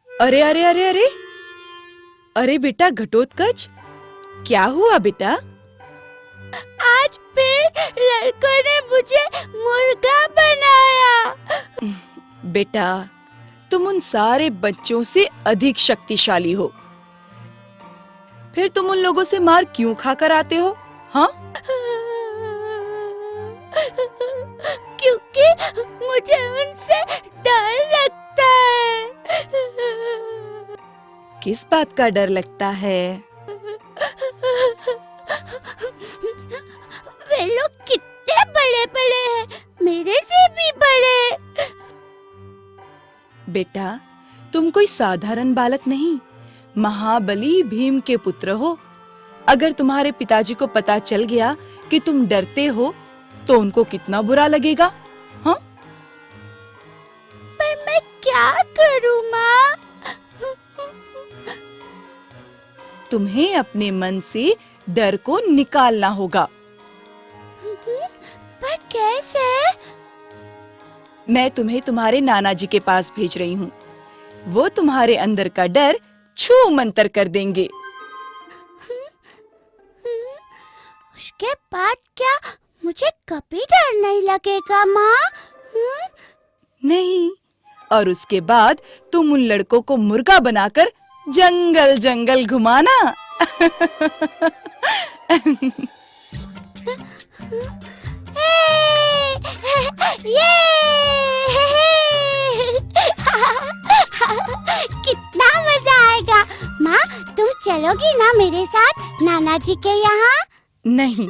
अरे अरे अरे अरे अरे बेटा घटोत्कच, क्या हुआ बेटा? आज फिर लड़कों ने मुझे मुर्गा बनाया। बेटा, तुम उन सारे बच्चों से अधिक शक्तिशाली हो, फिर तुम उन लोगों से मार क्यों खाकर आते हो? हाँ? क्योंकि मुझे उनसे डर लगता है। किस बात का डर लगता है? वे लोग कितने बड़े बड़े हैं, मेरे से भी बड़े। बेटा, तुम कोई साधारण बालक नहीं, महाबली भीम के पुत्र हो। अगर तुम्हारे पिताजी को पता चल गया कि तुम डरते हो, तो उनको कितना बुरा लगेगा? हाँ? पर मैं क्या करूं माँ? तुम्हें अपने मन से डर को निकालना होगा। पर कैसे? मैं तुम्हें तुम्हारे नाना जी के पास भेज रही हूँ। वो तुम्हारे अंदर का डर छू मंतर कर देंगे। उसके बाद क्या मुझे कभी डर नहीं लगेगा माँ? नहीं, और उसके बाद तुम उन लड़कों को मुर्गा बनाकर जंगल जंगल घुमाना। कितना मजा आएगा। माँ, तुम चलोगी ना मेरे साथ नाना जी के यहाँ? नहीं,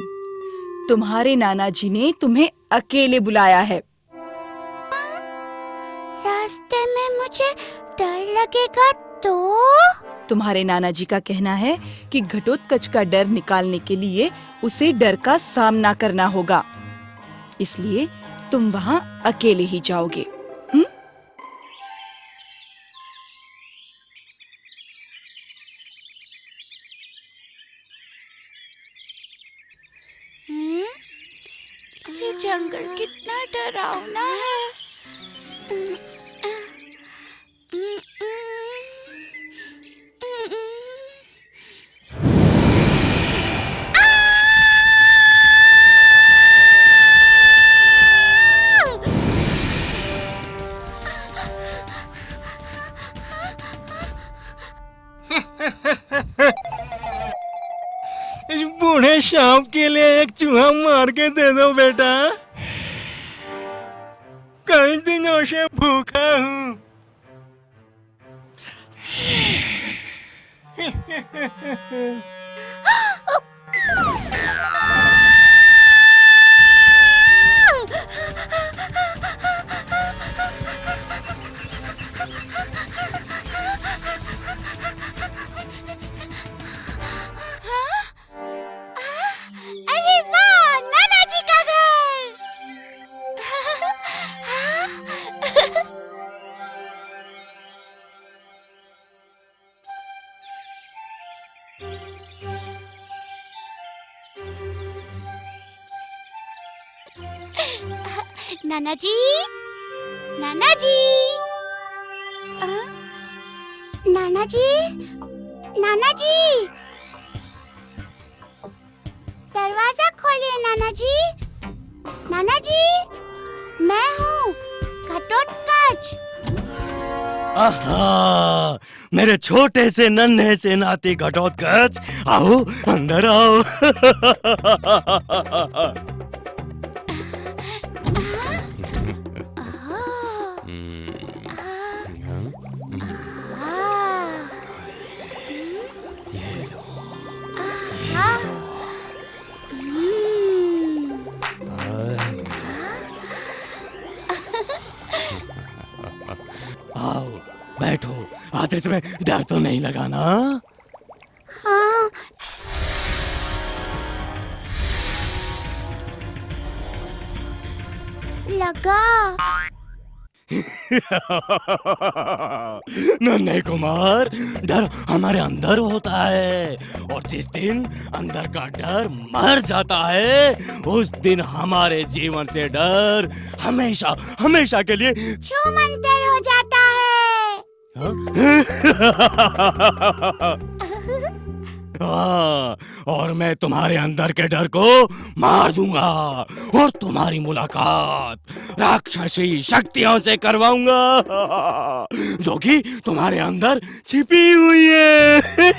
तुम्हारे नाना जी ने तुम्हें अकेले बुलाया है। रास्ते में मुझे डर लगेगा तो? तुम्हारे नाना जी का कहना है कि घटोत्कच का डर निकालने के लिए उसे डर का सामना करना होगा, इसलिए तुम वहाँ अकेले ही जाओगे। ये जंगल कितना डरावना है। इस बूढ़े सांप के लिए एक चूहा मार के दे दो बेटा। दिनों से भूखा हूँ। अरे वाह, नाना जी का घर। नाना जी, नाना जी, नाना जी, नाना जी, दरवाजा खोलिए नाना जी। नाना जी, मैं हूँ घटोत्कच। आहा, मेरे छोटे से नन्हे से नाती घटोत्कच, आओ अंदर आओ। आओ बैठो, आते समय डर तो नहीं लगा ना? हाँ, लगा। नन्हे कुमार, डर हमारे अंदर होता है और जिस दिन अंदर का डर मर जाता है उस दिन हमारे जीवन से डर हमेशा हमेशा के लिए छूमंतर हो जाता है। हाँ, और मैं तुम्हारे अंदर के डर को मार दूंगा और तुम्हारी मुलाकात राक्षसी शक्तियों से करवाऊंगा जो कि तुम्हारे अंदर छिपी हुई है। अरे,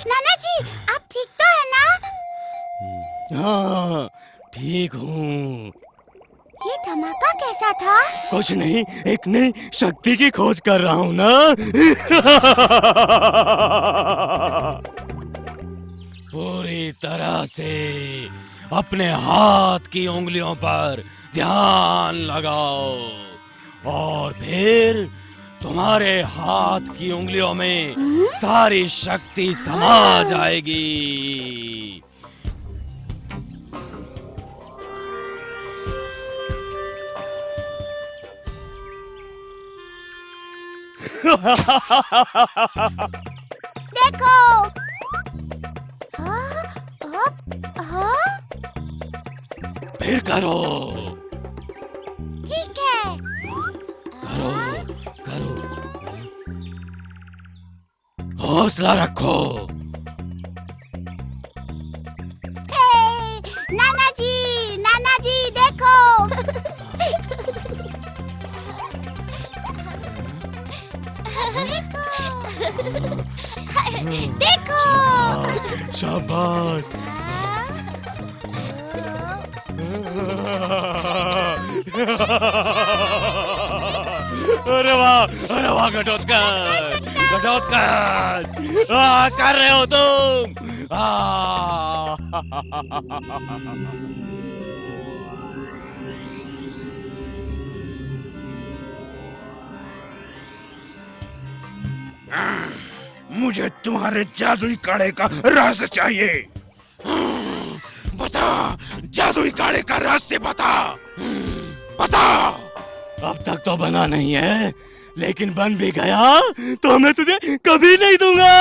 नाना जी, आप ठीक तो है ना? हाँ, ठीक हूँ। ये धमाका कैसा था? कुछ नहीं, एक नई शक्ति की खोज कर रहा हूँ ना। पूरी तरह से अपने हाथ की उंगलियों पर ध्यान लगाओ और फिर तुम्हारे हाथ की उंगलियों में सारी शक्ति समा जाएगी। देखो। हाँ? फिर करो, ठीक है। करो, करो। हौसला रखो। नाना जी देखो। देखो। शाबाश। अरे वाह घटोत्कच, कर रहे हो तुम। मुझे तुम्हारे जादुई काढ़े का रहस्य चाहिए। बता, जादुई काढ़े का रहस्य बता। बता। अब तक तो बना नहीं है, लेकिन बन भी गया तो मैं तुझे कभी नहीं दूंगा।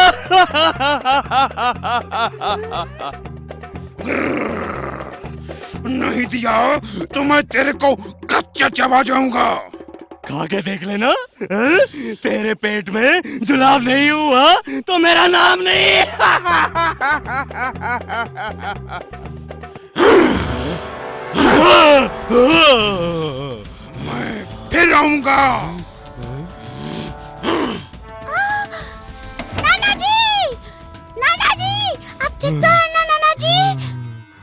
नहीं दिया तो मैं तेरे को कच्चा चबा जाऊंगा। खा के देख लेना, तेरे पेट में जुलाब नहीं हुआ तो मेरा नाम नहीं। मैं फिर आऊंगा। नाना जी, ठीक तो है ना नाना जी?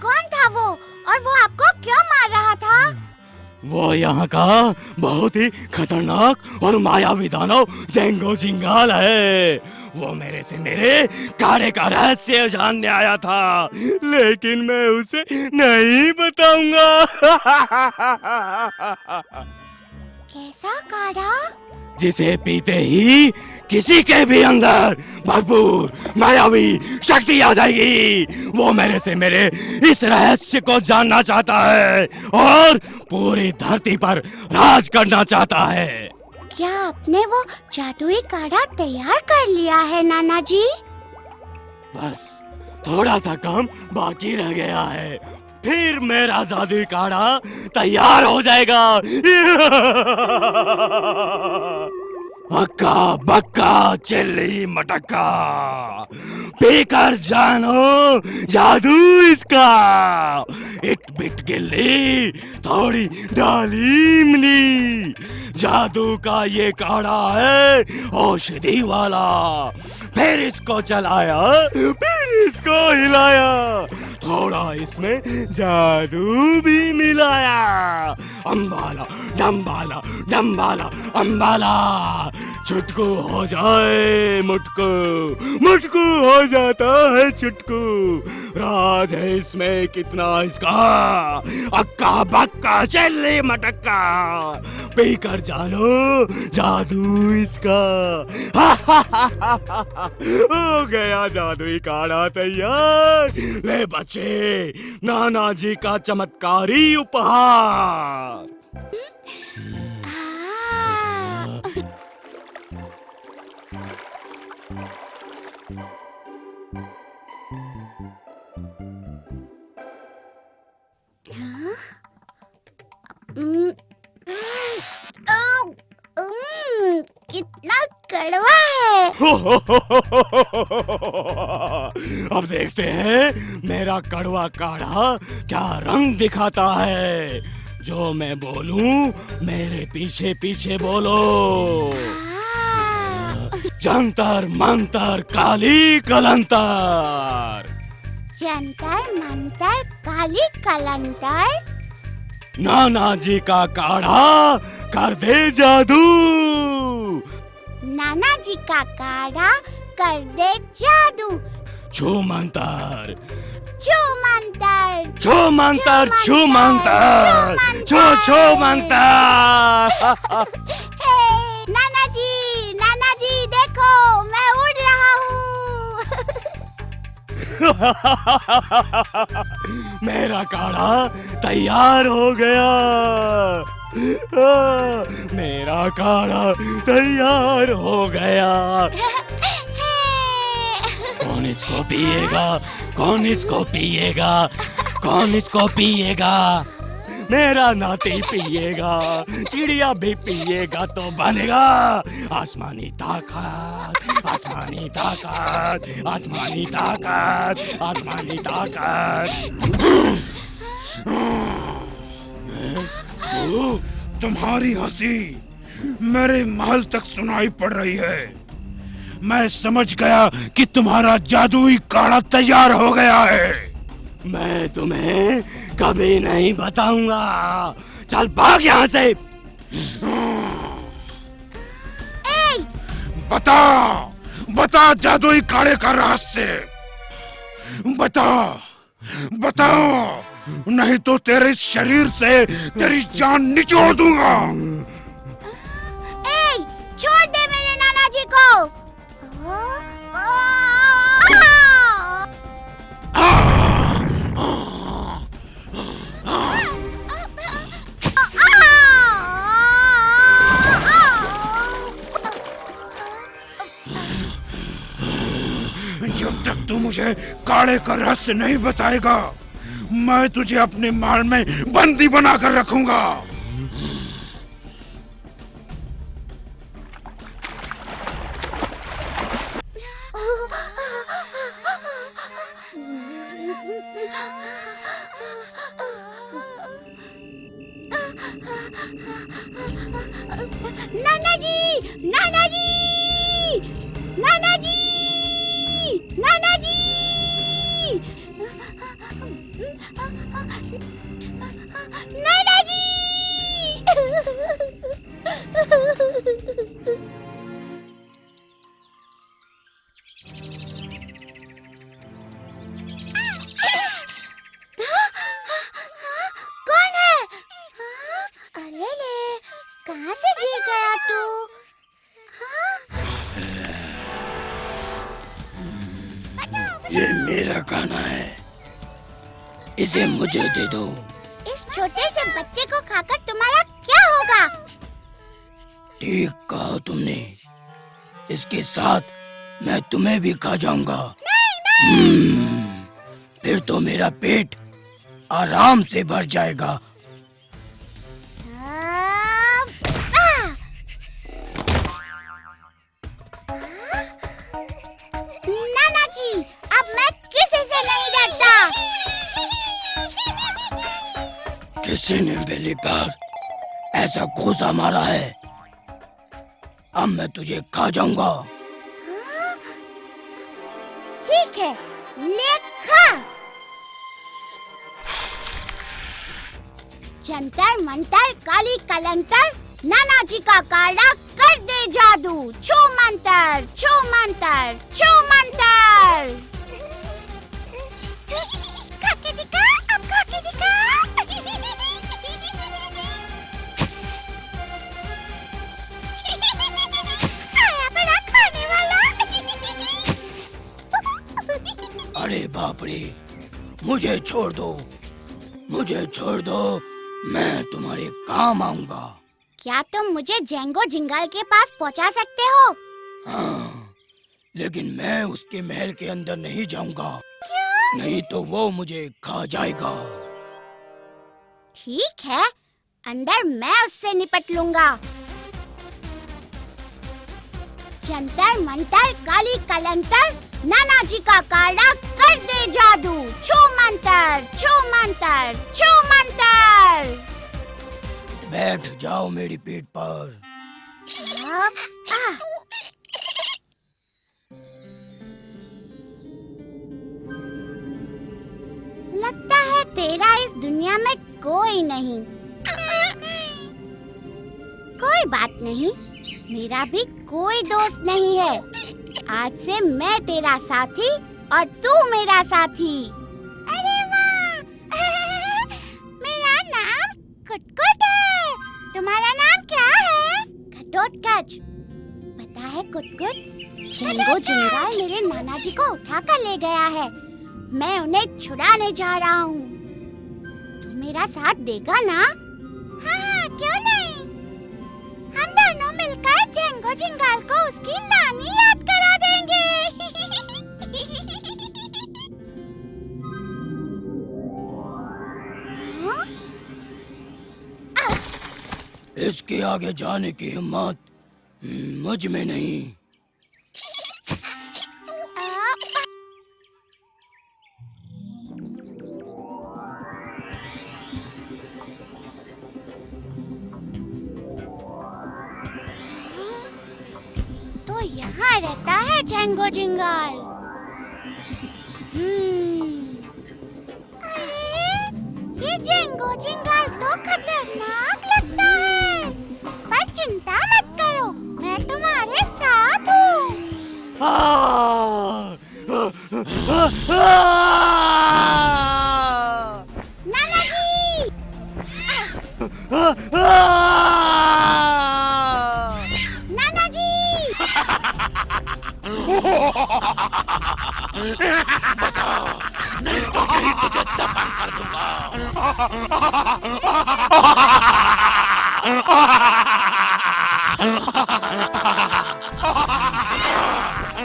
कौन था वो और वो आपको क्यों मार रहा था? वो यहाँ का बहुत ही खतरनाक और मायावी दानव जेंगो जिंगाल है। वो मेरे से मेरे काढ़े का रहस्य जानने आया था, लेकिन मैं उसे नहीं बताऊंगा। कैसा काढ़ा? जिसे पीते ही किसी के भी अंदर भरपूर मायावी शक्ति आ जाएगी। वो मेरे से मेरे इस रहस्य को जानना चाहता है और पूरी धरती पर राज करना चाहता है। क्या आपने वो जादुई काढ़ा तैयार कर लिया है नाना जी? बस थोड़ा सा काम बाकी रह गया है, फिर मेरा जादुई काढ़ा तैयार हो जाएगा। अक्का बक्का चिल्ली मटक्का, पीकर जानो जादू इसका। इट बिट गिल्ली थोड़ी डाली इमली, जादू का ये काढ़ा है औषधि वाला। फिर इसको चलाया, फिर इसको हिलाया, थोड़ा इसमें जादू भी मिलाया। अंबाला डम्बाला डम्बाला अंबाला, चुटकू हो जाए मुटकू, मुटकू हो जाता है चुटकू। राज है इसमें कितना इसका, अक्का बक्का चिल्ली मटक्का, पीकर जानो जादू इसका। हो गया जादुई काढ़ा तैयार। ले बच्चे, नाना जी का चमत्कारी उपहार। कितना कड़वा है। अब देखते हैं मेरा कड़वा काढ़ा क्या रंग दिखाता है। जो मैं बोलूं मेरे पीछे पीछे बोलो। जंतर मंतर काली कलंतर, जंतर मंतर काली कलंतर, नाना जी का काढ़ा कर दे जादू। नाना जी का काढ़ा कर दे जादू। छू मंतर, छू मंतर, छू मंतर, छू मंतर, छू छू मंतर। नाना जी देखो मैं उड़ रहा हूँ। मेरा काढ़ा तैयार हो गया। मेरा काढ़ा तैयार हो गया। कौन इसको पिएगा, कौन इसको पिएगा, कौन इसको पिएगा? मेरा नाती पिएगा, चिड़िया भी पिएगा तो बनेगा आसमानी ताकत, आसमानी ताकत, आसमानी ताकत, आसमानी ताकत। तुम्हारी हंसी मेरे महल तक सुनाई पड़ रही है। मैं समझ गया कि तुम्हारा जादुई काढ़ा तैयार हो गया है। मैं तुम्हें कभी नहीं बताऊंगा। चल भाग यहाँ से। बता, बता जादुई काढ़े का रहस्य। बता, बता, नहीं तो तेरे इस शरीर से तेरी जान निचोड़ दूंगा। छोड़ दे मेरे नाना जी को। जब तक तू मुझे काढ़े का रहस्य नहीं बताएगा, मैं तुझे अपने महल में बंदी बनाकर रखूंगा। नाना जी, नाना जी, नाना जी, नाना जी, नाना जी। कौन है? अरे ले, कहाँ से गिर गया तू? ये मेरा खाना है, इसे मुझे दे दो। इस छोटे से बच्चे को खाकर तुम्हारा क्या होगा? ठीक कहा तुमने, इसके साथ मैं तुम्हें भी खा जाऊंगा। फिर तो मेरा पेट आराम से भर जाएगा। नाना जी, अब मैं किसी से नहीं डरता। किसी ने पहली बार ऐसा घूसा मारा है, अब मैं तुझे खा जाऊंगा। ठीक है, ले खा। जंतर मंतर काली कलंतर, नाना जी का काला कर दे जादू। छू मंतर, छू मंतर, छू मंतर। खाके दिखा, अब खाके दिखा। आया बड़ा खाने वाला। अरे बाप रे, मुझे छोड़ दो, मुझे छोड़ दो, मैं तुम्हारे काम आऊंगा। क्या तुम मुझे जेंगो जिंगाल के पास पहुंचा सकते हो? हाँ, लेकिन मैं उसके महल के अंदर नहीं जाऊंगा। क्यों? नहीं तो वो मुझे खा जाएगा। ठीक है, अंदर मैं उससे निपट लूंगा। जंतर मंतर काली कलंतर, नाना जी का काला कर दे जादू। छू मंतर, छू मंतर, छू मंतर। बैठ जाओ मेरी पीठ पर। लगता है तेरा इस दुनिया में कोई नहीं। कोई बात नहीं, मेरा भी कोई दोस्त नहीं है। आज से मैं तेरा साथी और तू मेरा साथी। अरे वाह! मेरा नाम कुटकुट है। तुम्हारा नाम क्या है? घटोत्कच। पता है कुटकुट, जेंगो जिंगाल मेरे नाना जी को उठा कर ले गया है। मैं उन्हें छुड़ाने जा रहा हूँ। तू मेरा साथ देगा ना? हाँ, क्यों नहीं? हम दोनों मिलकर जेंगो जिंगाल को उसकी नानी याद करा देंगे। हाँ? इसके आगे जाने की हिम्मत मुझ में नहीं। तो यहाँ रहता है जेंगो जिंगाल। अरे, ये जेंगो जिंगाल तो खतरनाक लगता है। पर चिंता मत करो, मैं तुम्हारे साथ हूँ। नाना जी! नाना जी! नहीं तो यही तुझे दफन कर दूंगा।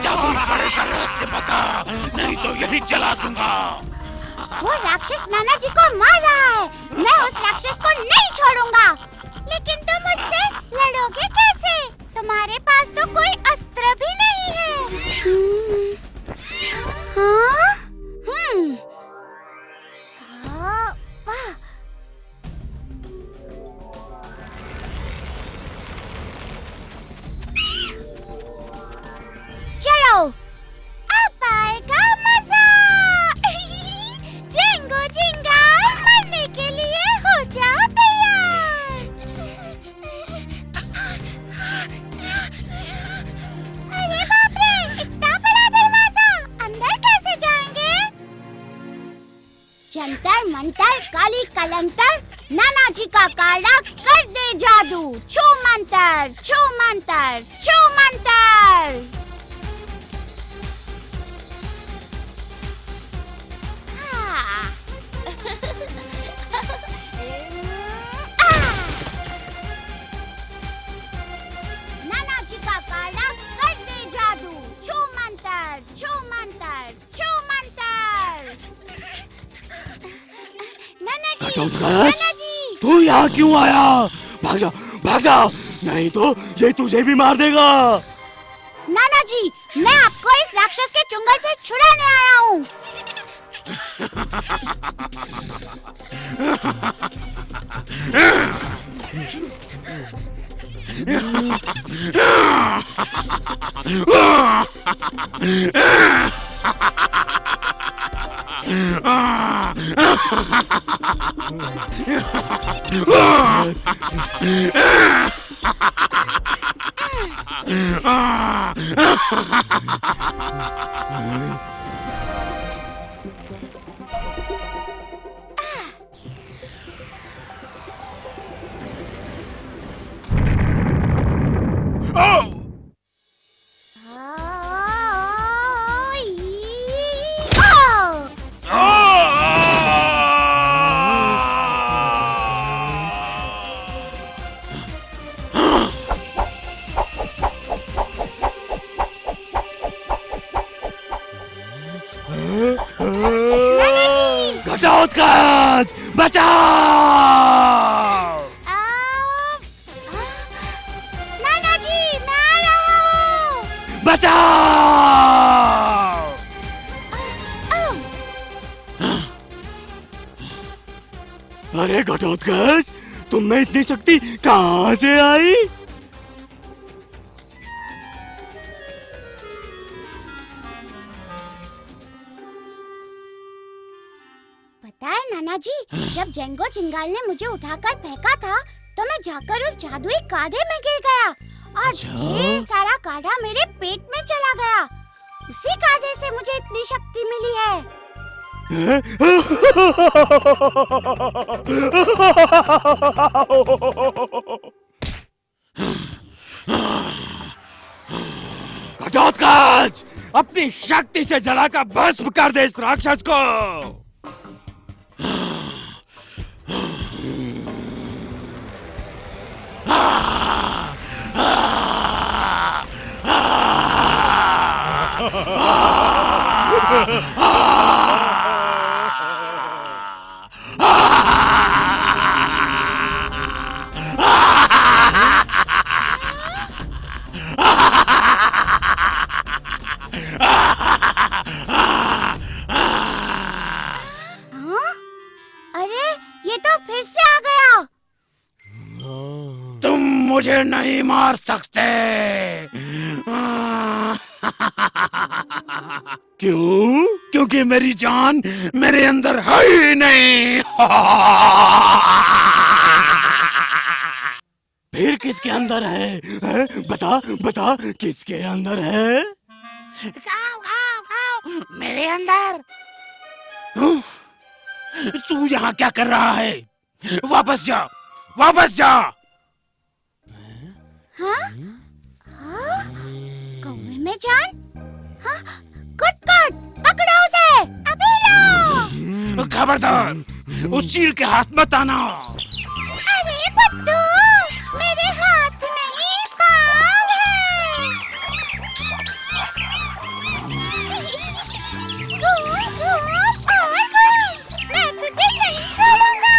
जादू बड़े का रहस्य बता, नहीं तो यही जला दूंगा। वो राक्षस नाना जी को मार रहा है। मैं उस राक्षस को नहीं छोड़ूंगा। लेकिन तुम मुझसे लड़ोगे कैसे? तुम्हारे पास तो कोई अस्त्र भी नहीं है। हाँ? वाह! चलो, अब आएगा मजा। जेंगो जिंगाल मरने के लिए हो जंतर मंतर काली कलंतर, नाना जी का काला कर दे जादू। छू मंतर, छू मंतर, छू मंतर। हाँ। नाना जी का काला कर दे जादू। छू मंतर, छू मंतर, छू मंतर। नाना जी, घटोत्कच, नाना जी। तू यहाँ क्यों आया? भाग जा, भाग जा, नहीं तो ये तुझे भी मार देगा। नाना जी, मैं आपको इस राक्षस के चुंगल से छुड़ाने आया हूँ। घटोत्कच, बचाओ! नाना जी, मैं आ रहा हूँ। बचाओ! अरे घटोत्कच, तुम में इतनी शक्ति कहाँ से आई? पता है नाना जी, जब जेंगो चिंगाल ने मुझे उठाकर फेंका था तो मैं जाकर उस जादुई काढ़े में गिर गया और ढेर सारा काढ़ा मेरे पेट में चला गया। उसी काढ़े से मुझे इतनी शक्ति मिली है। घटोत्कच, अपनी शक्ति से जलाकर भस्म कर दे इस राक्षस को। अरे ये तो फिर से आ गया। तुम मुझे नहीं मार सकते। क्यों? क्योंकि मेरी जान मेरे अंदर है ही नहीं। फिर किसके अंदर है? बता, बता, किसके अंदर है? खाओ, खाओ, खाओ, मेरे अंदर। तू यहाँ क्या कर रहा है? वापस जा, वापस जा। हाँ? हाँ? कौवे में जान? हाँ? कुट कुट, पकड़ो उसे, अभी लो। खबरदार, उस चील के हाथ मत आना। अरे बुड्ढू, मेरे हाथ नहीं पाँव हैं। घूम घूम और घूम, मैं तुझे नहीं छोड़ूंगा।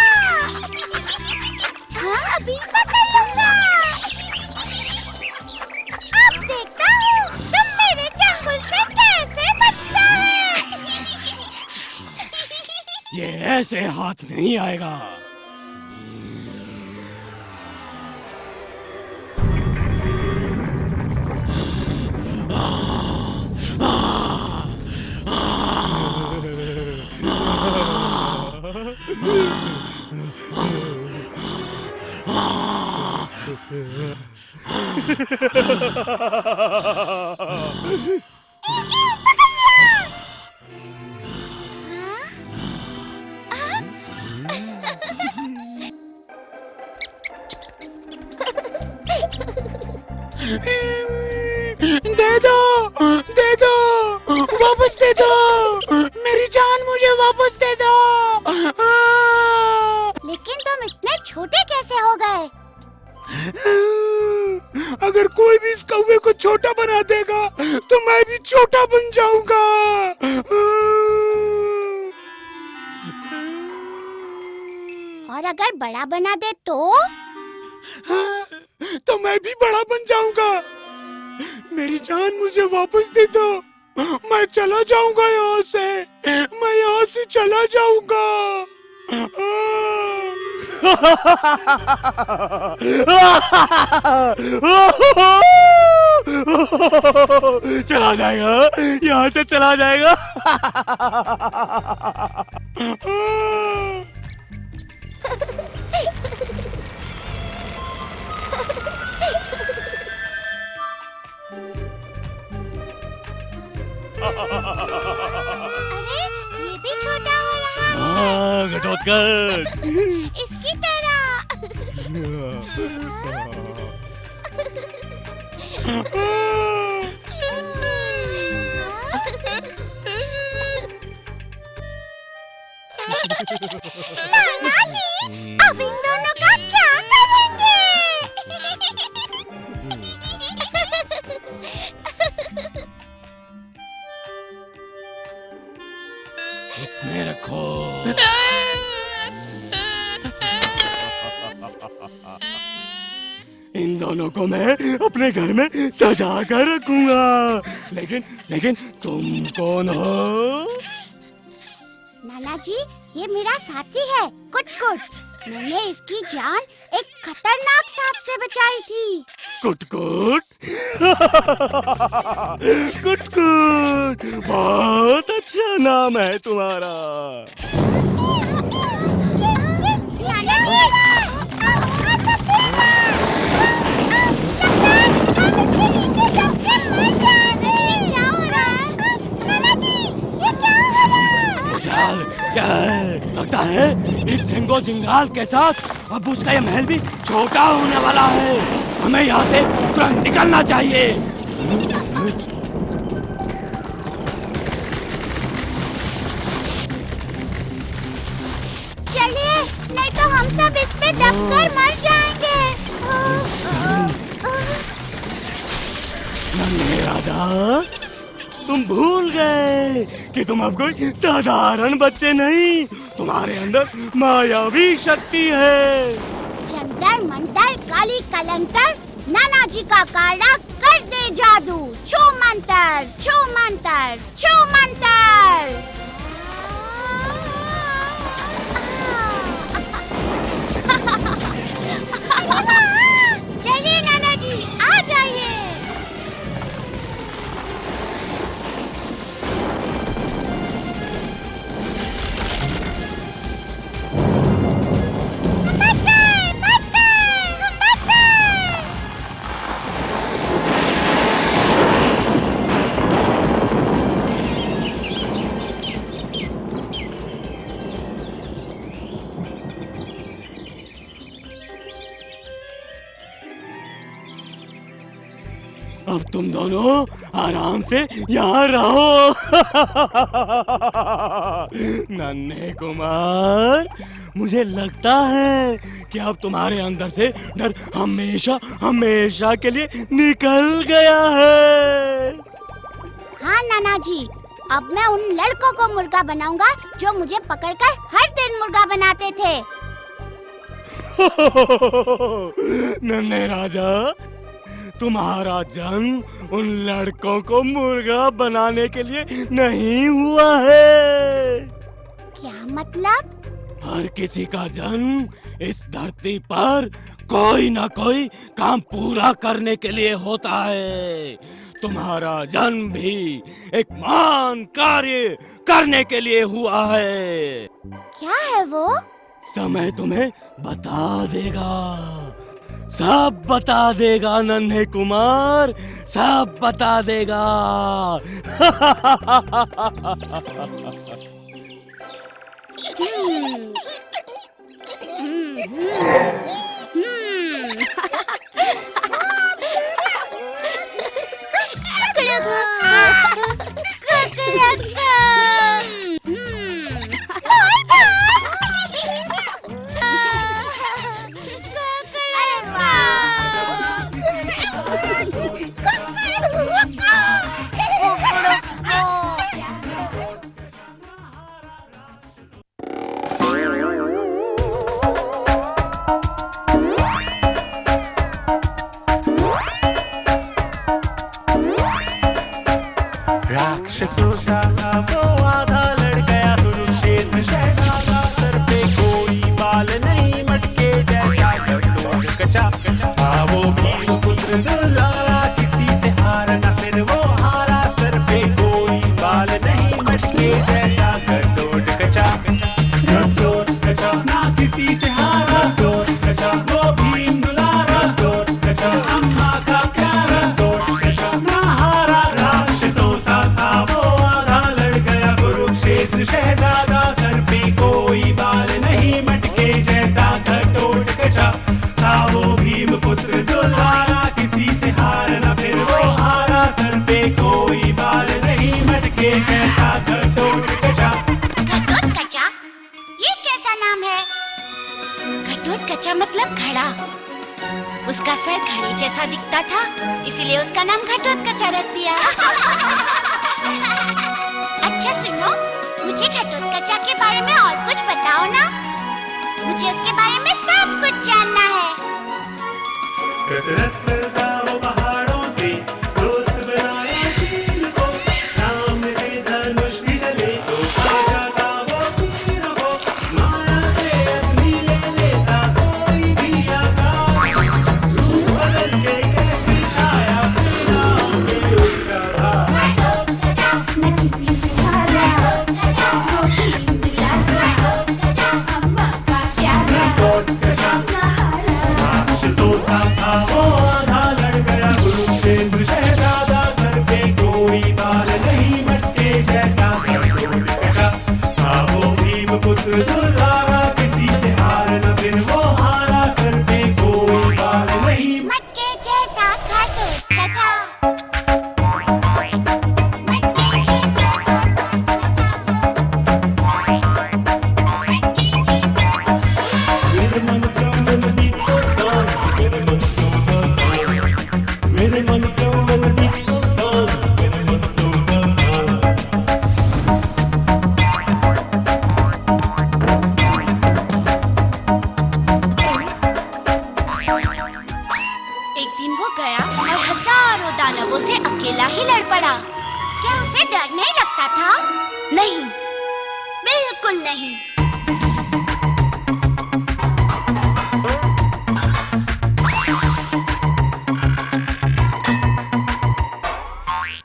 हाँ, अभी पकड़ लूंगा। अब देखता हूँ तुम मेरे चंगुल से कैसे बचता है। ये ऐसे हाथ नहीं आएगा। दे दो, दे दो, वापस दे दो, मेरी जान मुझे वापस दे दो। लेकिन तुम इतने छोटे कैसे हो गए? अगर कोई भी इस कौवे को छोटा बना देगा तो मैं भी छोटा बन जाऊंगा। और अगर बड़ा बना दे तो मैं भी बड़ा बन जाऊंगा। मेरी जान मुझे वापस दे दो, मैं चला जाऊंगा यहाँ से, मैं यहाँ से चला जाऊंगा। चला जाएगा, यहाँ से चला जाएगा। अरे ये भी छोटा हो रहा है। हाँ, घटोत्कच। इसकी तरह। नाना जी, अब इन दोनों का क्या करेंगे? इसमें रखो। इन दोनों को मैं अपने घर में सजा कर रखूंगा। लेकिन लेकिन तुम कौन हो? नाना जी, ये मेरा साथी है कुट-कुट। मैंने इसकी जान एक खतरनाक सांप से बचाई थी। कुट-कुट। कुट-कुट, बहुत अच्छा नाम है तुम्हारा। नाना जी, क्या हो रहा है? नाना जी, ये क्या हो रहा है? विशाल, क्या है? लगता है इस झिंगो जिंगाल के साथ अब उसका ये महल भी छोटा होने वाला है। हमें यहाँ से तुरंत निकलना चाहिए। चलिए, नहीं तो हम सब इस पे दबकर मर जाएंगे। नन्हे राजा, तुम भूल गए कि तुम अब कोई साधारण बच्चे नहीं, तुम्हारे अंदर मायावी शक्ति है। जंतर मंतर काली कलंतर, नाना जी का काला कर दे जादू। छू मंतर, छू मंतर, छू मंतर। चलिए नाना जी, आ जाइए। अब तुम दोनों आराम से यहाँ रहो। नन्हे कुमार, मुझे लगता है कि अब तुम्हारे अंदर से डर हमेशा हमेशा के लिए निकल गया है। हाँ नाना जी, अब मैं उन लड़कों को मुर्गा बनाऊंगा जो मुझे पकड़कर हर दिन मुर्गा बनाते थे। नन्हे राजा, तुम्हारा जन्म उन लड़कों को मुर्गा बनाने के लिए नहीं हुआ है। क्या मतलब? हर किसी का जन्म इस धरती पर कोई ना कोई काम पूरा करने के लिए होता है। तुम्हारा जन्म भी एक महान कार्य करने के लिए हुआ है। क्या है वो? समय तुम्हें बता देगा, सब बता देगा नन्हे कुमार, सब बता देगा। घटोत्कचा मतलब घड़ा। उसका सर घड़े जैसा दिखता था, इसीलिए उसका नाम घटोत्कचा रख दिया। अच्छा सुनो, मुझे घटोत्कचा के बारे में और कुछ बताओ ना। मुझे उसके बारे में सब कुछ जानना है। कसरत करता हो पहाड़ों से, दोस्त बनाया झील को, सामने से धनुष भी चले तो आ जाता वो तीर को, माया से अग्नि ले लेता कोई भी आकाश, रूप बदल के कैसी छाया सेनाओं में उसका भार। न किसी से हारा, रोटी दिलाता, अम्मा का प्यारा, घटोत्कचा राक्षसों सा था वो, आधा लड़ गया कुरुक्षेत्र शहजादा, सर पे कोई बाल नहीं, मटके जैसा घटोत्कचा था वो भीम पुत्र दुर्धारा, किसी से हार न फिर वो हारा, सर पे कोई बाल नहीं। मटके जैसा घटोत्कचा। मटके जैसा मेरे मन चंबल बीत को सान, मेरे मन चंबल सान, मेरे मन चंबल बीत को सान, मेरे मन चंबल सान। एक दिन वो गया और हजारों दानवों से अकेला ही लड़ पड़ा। क्या उसे डर नहीं लगता था? नहीं, बिल्कुल नहीं।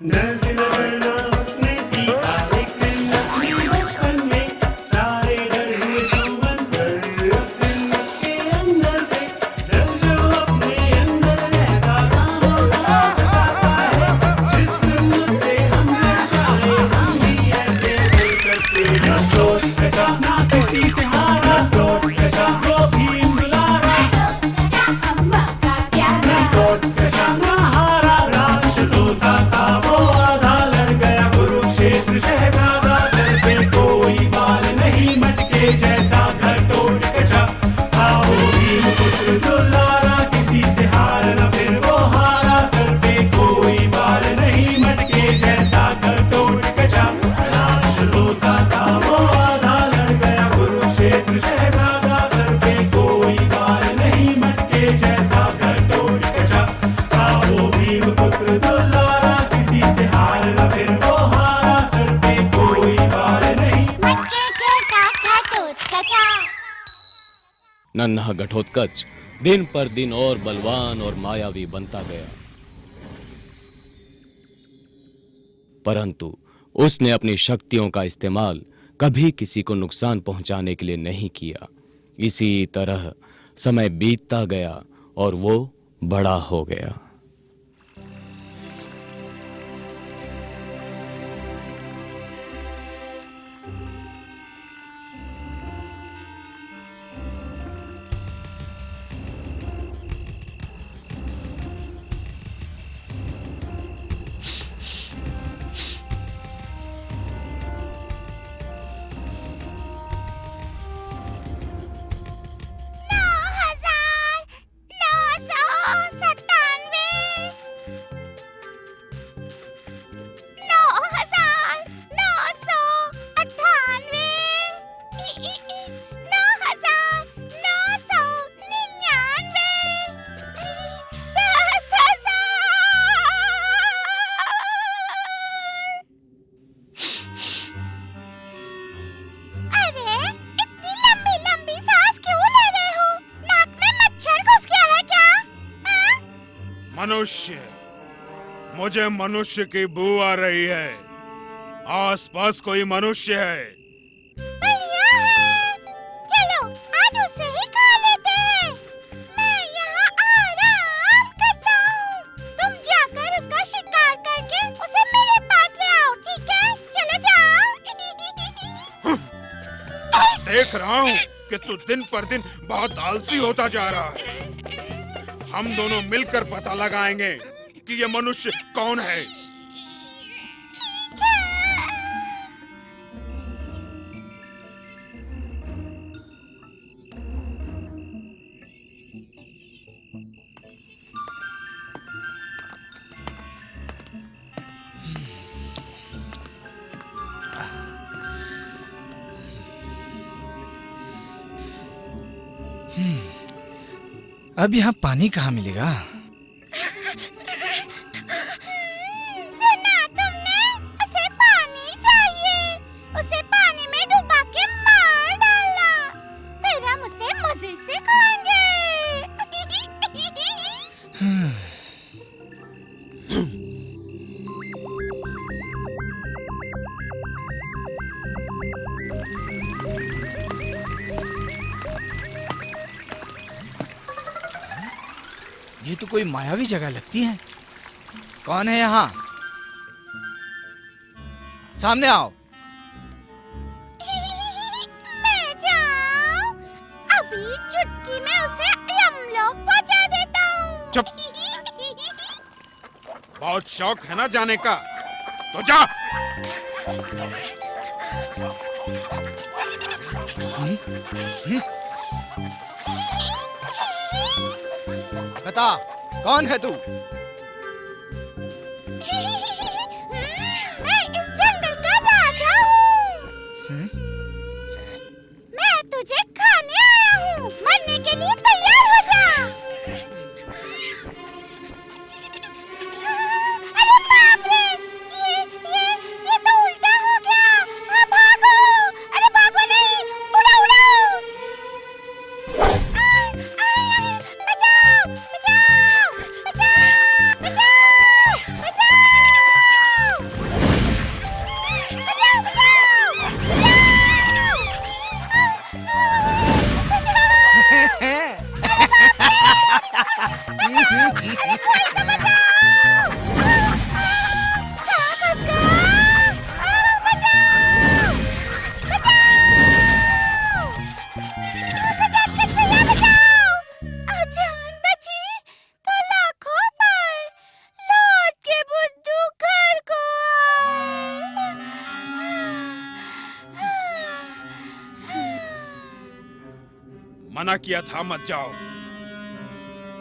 नर से लड़ना उसने सीखा एक दिन अपने बचपन में, सारे डर हुए चुमंदर उस दिन उसके अंदर से, डर जो अपने अंदर रहता काम उठा सकाता है, जिस दिन उससे हम लड़ जाए हम भी ऐसे डर सकते हैं। घटोत्कचा ना किसी से हारा, घटोत्कचा वो भीम दुलारा, अम्मा का प्यारा, घटोत्कचा ना हारा, राक्षसों सा था वो, आधा लड़ गया कुरुक्षेत्र शहजादा, सर पे कोई बाल नहीं, मटके जैसा घटोत्कचा था वो भीम पुत्र दुलारा, किसी से हार न फिर वो हारा, सर पे कोई बाल नहीं, मटके जैसा घटोत्कचा राक्षसों सा था वो, आधा लड़ गया कुरुक्षेत्र शहजादा, सर पे कोई बाल नहीं, मटके जैसा घटोत्कचा था वो भीम पुत्र दुलारा, किसी से हार न फिर वो हारा, सर पे कोई बाल नहीं। मटके जैसा घटोत्कचा। नन्हा घटोत्कच दिन पर दिन और बलवान और मायावी बनता गया, परंतु उसने अपनी शक्तियों का इस्तेमाल कभी किसी को नुकसान पहुंचाने के लिए नहीं किया। इसी तरह समय बीतता गया और वो बड़ा हो गया। मनुष्य, मुझे मनुष्य की बू आ रही है। आसपास कोई मनुष्य है। बढ़िया है। चलो आज उसे ही खा लेते हैं। मैं यहाँ आराम करता हूँ। तुम जाकर उसका शिकार करके उसे मेरे पास ले आओ, ठीक है? चलो जाओ। देख रहा हूँ कि तू दिन पर दिन बहुत आलसी होता जा रहा है। हम दोनों मिलकर पता लगाएंगे कि ये मनुष्य कौन है। अब यहाँ पानी कहाँ मिलेगा? सुना तुमने? उसे पानी चाहिए। उसे पानी में डुबा के मार डालना, फिर हम उसे मजे से खाएंगे। ये तो कोई मायावी जगह लगती है। कौन है यहाँ? सामने आओ। मैं जाऊं? अभी चुटकी में उसे यमलोक पहुंचा देता हूँ। चुप। बहुत शौक है ना जाने का, तो जा। बता, कौन है तू? मैं इस जंगल का राजा हूँ। मैं तुझे खाने आया हूँ। मरने के लिए तैयार हो जा। अरे बाप रे! ये तो उल्टा हो गया। भागो! अरे भागो नहीं! उड़ो उड़ो! बचाओ! बचाओ! बचाओ! बचाओ! बचाओ! बचाओ! जान बची तो लाखों पर लौट के बुद्धू घर को मना किया था मत जाओ।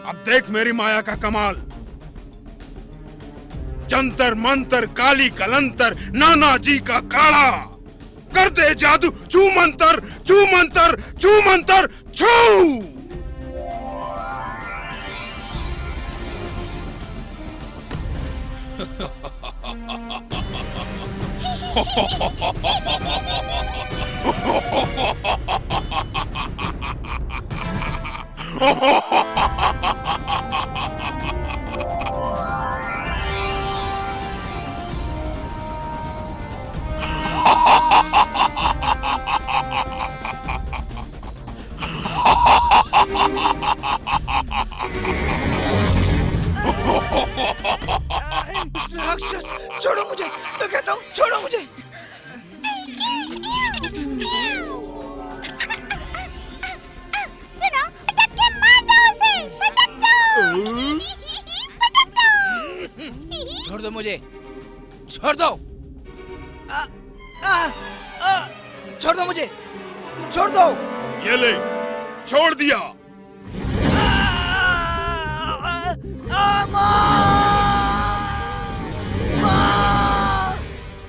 अब देख मेरी माया का कमाल। जंतर मंतर काली कलंतर नाना जी का काढ़ा कर दे जादू। छू मंतर छू मंतर छू मंतर छू। राक्षस, छोड़ो मुझे! मैं कहता हूँ छोड़ो मुझे! सुनो, पटक के मार दो उसे! पटक दो! पटक दो! छोड़ दो मुझे! छोड़ दो! आ, आ, आ, छोड़ दो मुझे! छोड़ दो! ये ले, छोड़ दिया।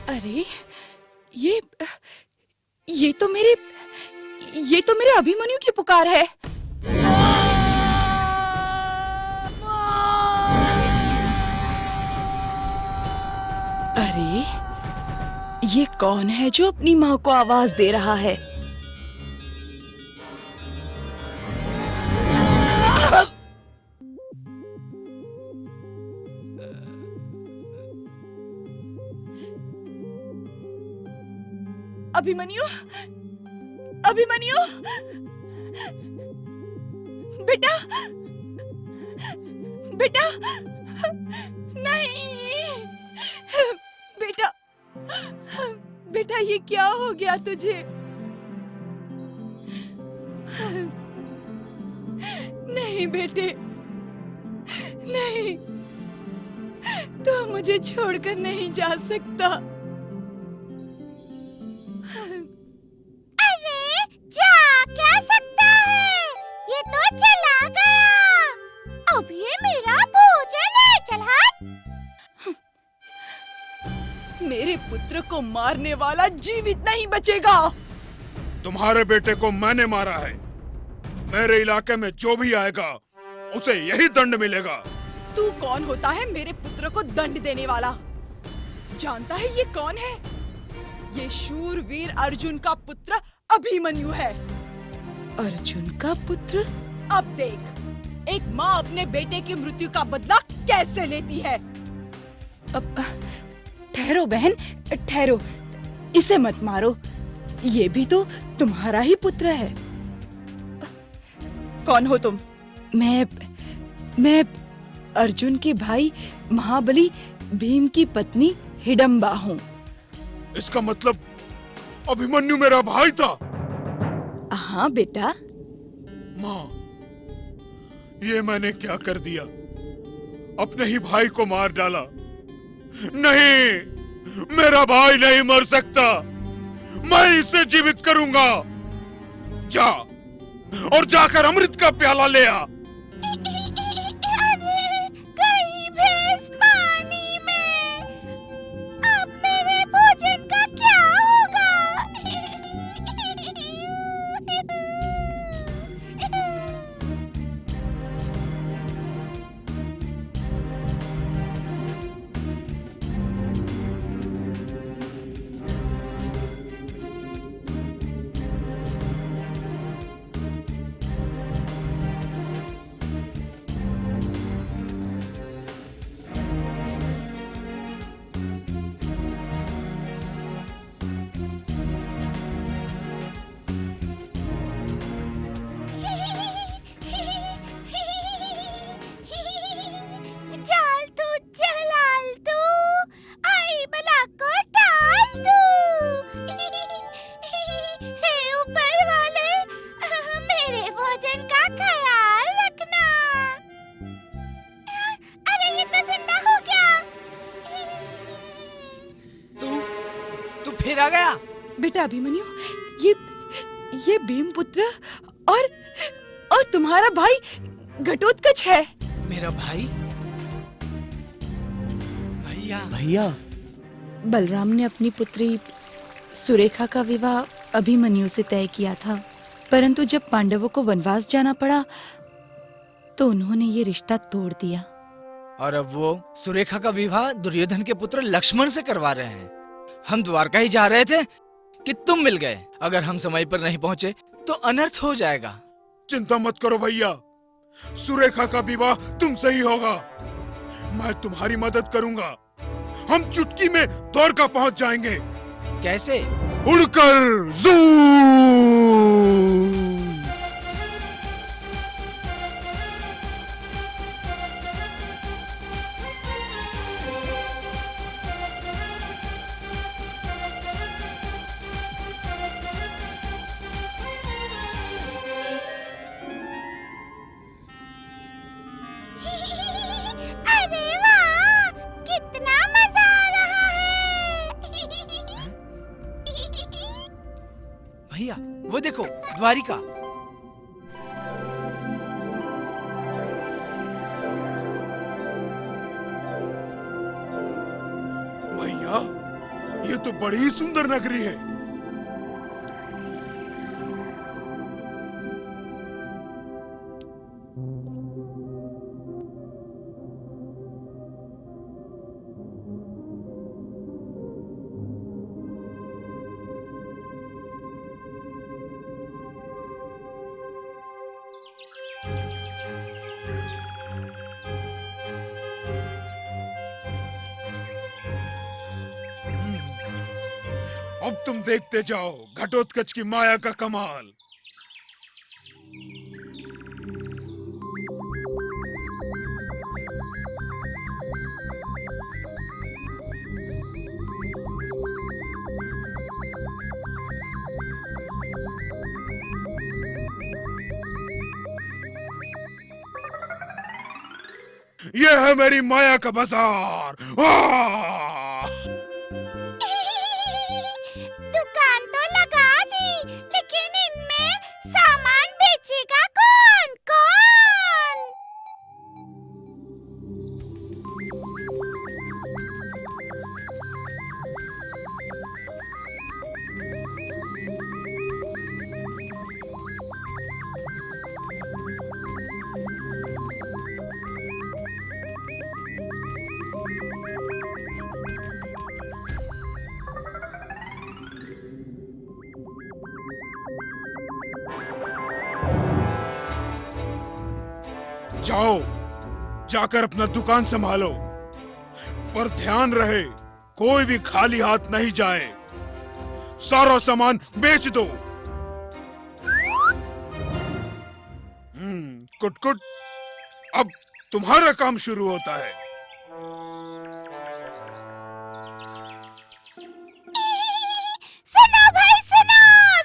अरे ये तो मेरे अभिमन्यु की पुकार है। अरे ये कौन है जो अपनी माँ को आवाज दे रहा है? अभिमन्यु, अभिमन्यु, बेटा, बेटा, नहीं, बेटा, बेटा ये क्या हो गया तुझे? नहीं बेटे, नहीं, तू मुझे छोड़कर नहीं जा सकता। अरे जा क्या सकता है? ये तो चला गया। अब ये मेरा भोजन है। चल हट। मेरे पुत्र को मारने वाला जीवित नहीं बचेगा। तुम्हारे बेटे को मैंने मारा है। मेरे इलाके में जो भी आएगा उसे यही दंड मिलेगा। तू कौन होता है मेरे पुत्र को दंड देने वाला? जानता है ये कौन है? ये शूरवीर अर्जुन का पुत्र अभिमन्यु है। अर्जुन का पुत्र? अब देख, एक माँ अपने बेटे की मृत्यु का बदला कैसे लेती है। अब ठहरो बहन, ठहरो, इसे मत मारो, ये भी तो तुम्हारा ही पुत्र है। कौन हो तुम? मैं अर्जुन के भाई महाबली भीम की पत्नी हिडम्बा हूँ। इसका मतलब अभिमन्यु मेरा भाई था? हाँ बेटा। माँ, ये मैंने क्या कर दिया? अपने ही भाई को मार डाला। नहीं, मेरा भाई नहीं मर सकता, मैं इसे जीवित करूंगा। जा और जाकर अमृत का प्याला ले आ। अरे गई भैंस पानी में, अब मेरे भोजन का क्या होगा? जाल तू जलाल तू, आई बला को टाल तू। हे ऊपर वाले, मेरे भोजन का ख्याल रखना। अरे ये तो जिंदा हो गया। तू फिर आ गया? बेटा अभिमन्यु, ये भीम पुत्र और तुम्हारा भाई घटोत्कच है। मेरा भाई? भैया भैया, बलराम ने अपनी पुत्री सुरेखा का विवाह अभिमन्यु से तय किया था, परंतु जब पांडवों को वनवास जाना पड़ा तो उन्होंने ये रिश्ता तोड़ दिया। और अब वो सुरेखा का विवाह दुर्योधन के पुत्र लक्ष्मण से करवा रहे हैं। हम द्वारका ही जा रहे थे कि तुम मिल गए। अगर हम समय पर नहीं पहुंचे तो अनर्थ हो जाएगा। चिंता मत करो भैया, सुरेखा का विवाह तुमसे ही होगा। मैं तुम्हारी मदद करूंगा। हम चुटकी में द्वारका पहुंच जाएंगे। कैसे? उड़कर जू। अरे वाह, कितना मजा आ रहा है। भैया वो देखो, द्वारिका। भैया, ये तो बड़ी ही सुंदर नगरी है। अब तुम देखते जाओ घटोत्कच की माया का कमाल। ये है मेरी माया का बाजार। दुकान तो लगा दी, लेकिन इनमें सामान बेचेगा कौन कौन? जाओ, जाकर अपना दुकान संभालो, पर ध्यान रहे कोई भी खाली हाथ नहीं जाए। सारा सामान बेच दो। कुट-कुट, अब तुम्हारा काम शुरू होता है। सुनो भाई सुनो,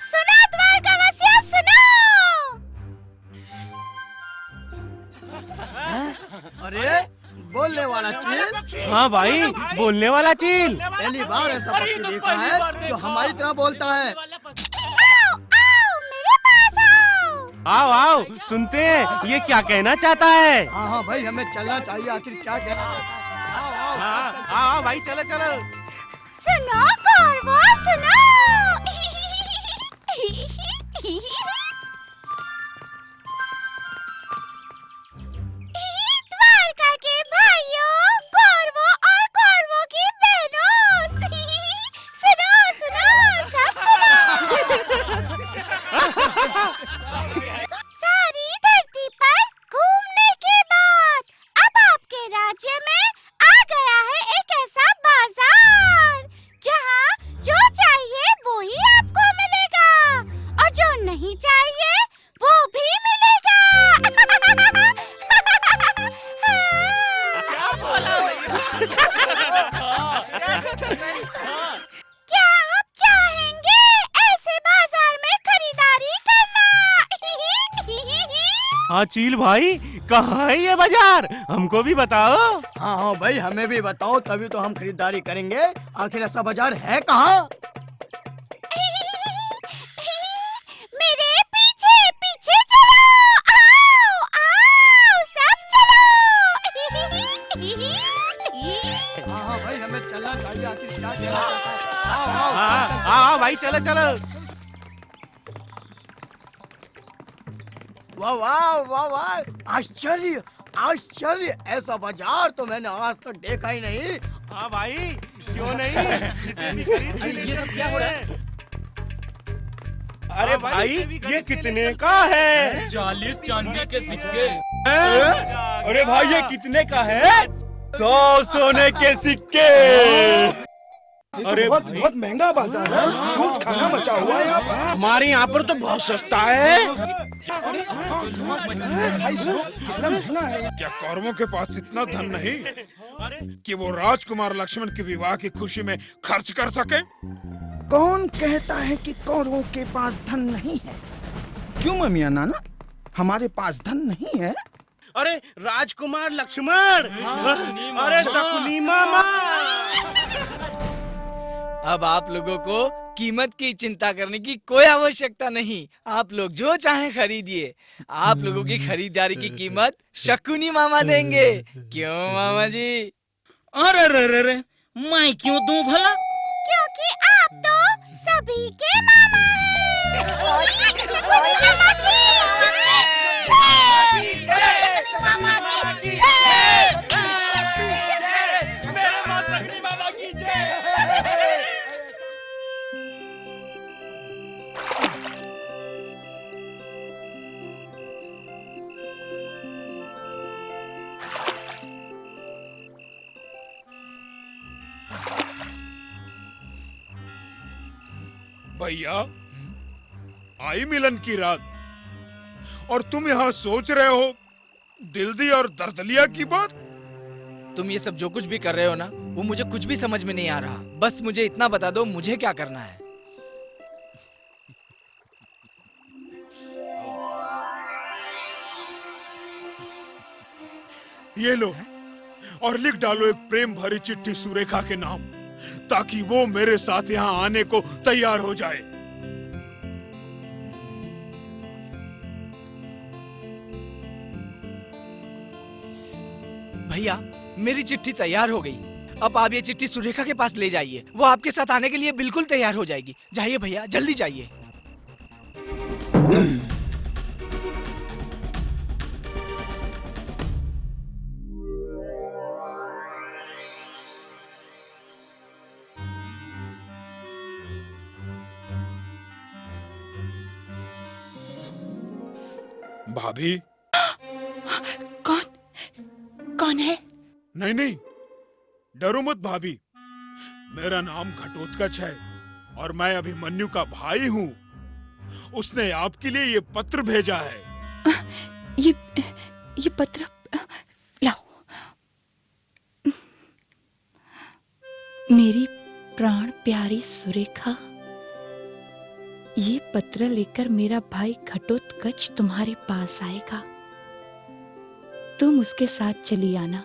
सुनो द्वारकावासियों सुनो। अरे बोलने वाला चील, हाँ भाई, बोलने वाला चील। पहली बार ऐसा पक्षी देखा है जो हमारी तरह बोलता है। आओ आओ मेरे पास आओ। आओ आओ, सुनते हैं ये क्या कहना चाहता है। हाँ हाँ भाई, हमें चलना चाहिए, आखिर क्या कहना है। आओ आओ भाई, चलो चलो। सुनो कौरवो सुनो। द्वारका के भाइयों, कौरवों और कौरवों की बहनों, सुनो सुनो सब सुनो। सारी धरती पर घूमने के बाद अब आपके राज्य में आ गया है एक ऐसा बाजार जहाँ जो चाहिए वो ही आपको मिलेगा और जो नहीं चाहिए वो भी मिलेगा। क्या आप चाहेंगे ऐसे बाजार में खरीदारी करना? हाँ चील भाई, कहाँ है ये बाजार, हमको भी बताओ। हाँ हाँ भाई, हमें भी बताओ, तभी तो हम खरीदारी करेंगे। आखिर ऐसा बाजार है कहाँ? मेरे पीछे पीछे चलो, आओ आओ सब चलो। हाँ हाँ भाई, हमें चलना चाहिए, आखिर क्या कहना चाहता है। आओ आओ, हाँ चल, चल, हाँ भाई, चलो चलो। वाह वाह वाह वाह, आश्चर्य आश्चर्य, ऐसा बाजार तो मैंने आज तक देखा ही नहीं। हाँ भाई, क्यों नहीं, इसे भी खरीद ही ये सब क्या हो रहा है? अरे भाई, ये कितने का है? 40 चांदी के सिक्के। अरे भाई, ये कितने का है? 100 सोने के सिक्के। अरे बहुत महंगा बाजार है, कुछ खाना बचा हुआ है यहाँ पर। हमारे यहाँ पर तो बहुत सस्ता है। भाई सुनो, कितना महंगा है। क्या कौरवों के पास इतना धन नहीं कि वो राजकुमार लक्ष्मण के विवाह की खुशी में खर्च कर सके? कौन कहता है कि कौरवों के पास धन नहीं है? क्यों ममिया नाना, हमारे पास धन नहीं है? अरे राजकुमार लक्ष्मण, अरे शकुनी मामा। अब आप लोगों को कीमत की चिंता करने की कोई आवश्यकता नहीं। आप लोग जो चाहें खरीदिए। आप लोगों की खरीदारी की कीमत शकुनी मामा देंगे। क्यों मामा जी? अरे रे रे रे, मैं क्यों दूं भला? क्योंकि आप तो सभी के मामा हैं। मामा की जय। मेरे माँ शकुनी मामा की जय। भैया, आई मिलन की रात और तुम यहाँ सोच रहे हो दिलदी और दर्दलिया की बात। तुम ये सब जो कुछ भी कर रहे हो ना, वो मुझे कुछ भी समझ में नहीं आ रहा। बस मुझे इतना बता दो, मुझे क्या करना है। ये लो और लिख डालो एक प्रेम भरी चिट्ठी सुरेखा के नाम, ताकि वो मेरे साथ यहाँ आने को तैयार हो जाए। भैया, मेरी चिट्ठी तैयार हो गई। अब आप ये चिट्ठी सुरेखा के पास ले जाइए, वो आपके साथ आने के लिए बिल्कुल तैयार हो जाएगी। जाइए भैया, जल्दी जाइए। भाभी, कौन? कौन है? नहीं नहीं, डरो मत भाभी। मेरा नाम घटोत्कच है और मैं अभिमन्यु का भाई हूँ। उसने आपके लिए ये पत्र भेजा है। ये पत्र लाओ। मेरी प्राण प्यारी सुरेखा, ये पत्र लेकर मेरा भाई घटोत्कच तुम्हारे पास आएगा। तुम उसके साथ चली आना।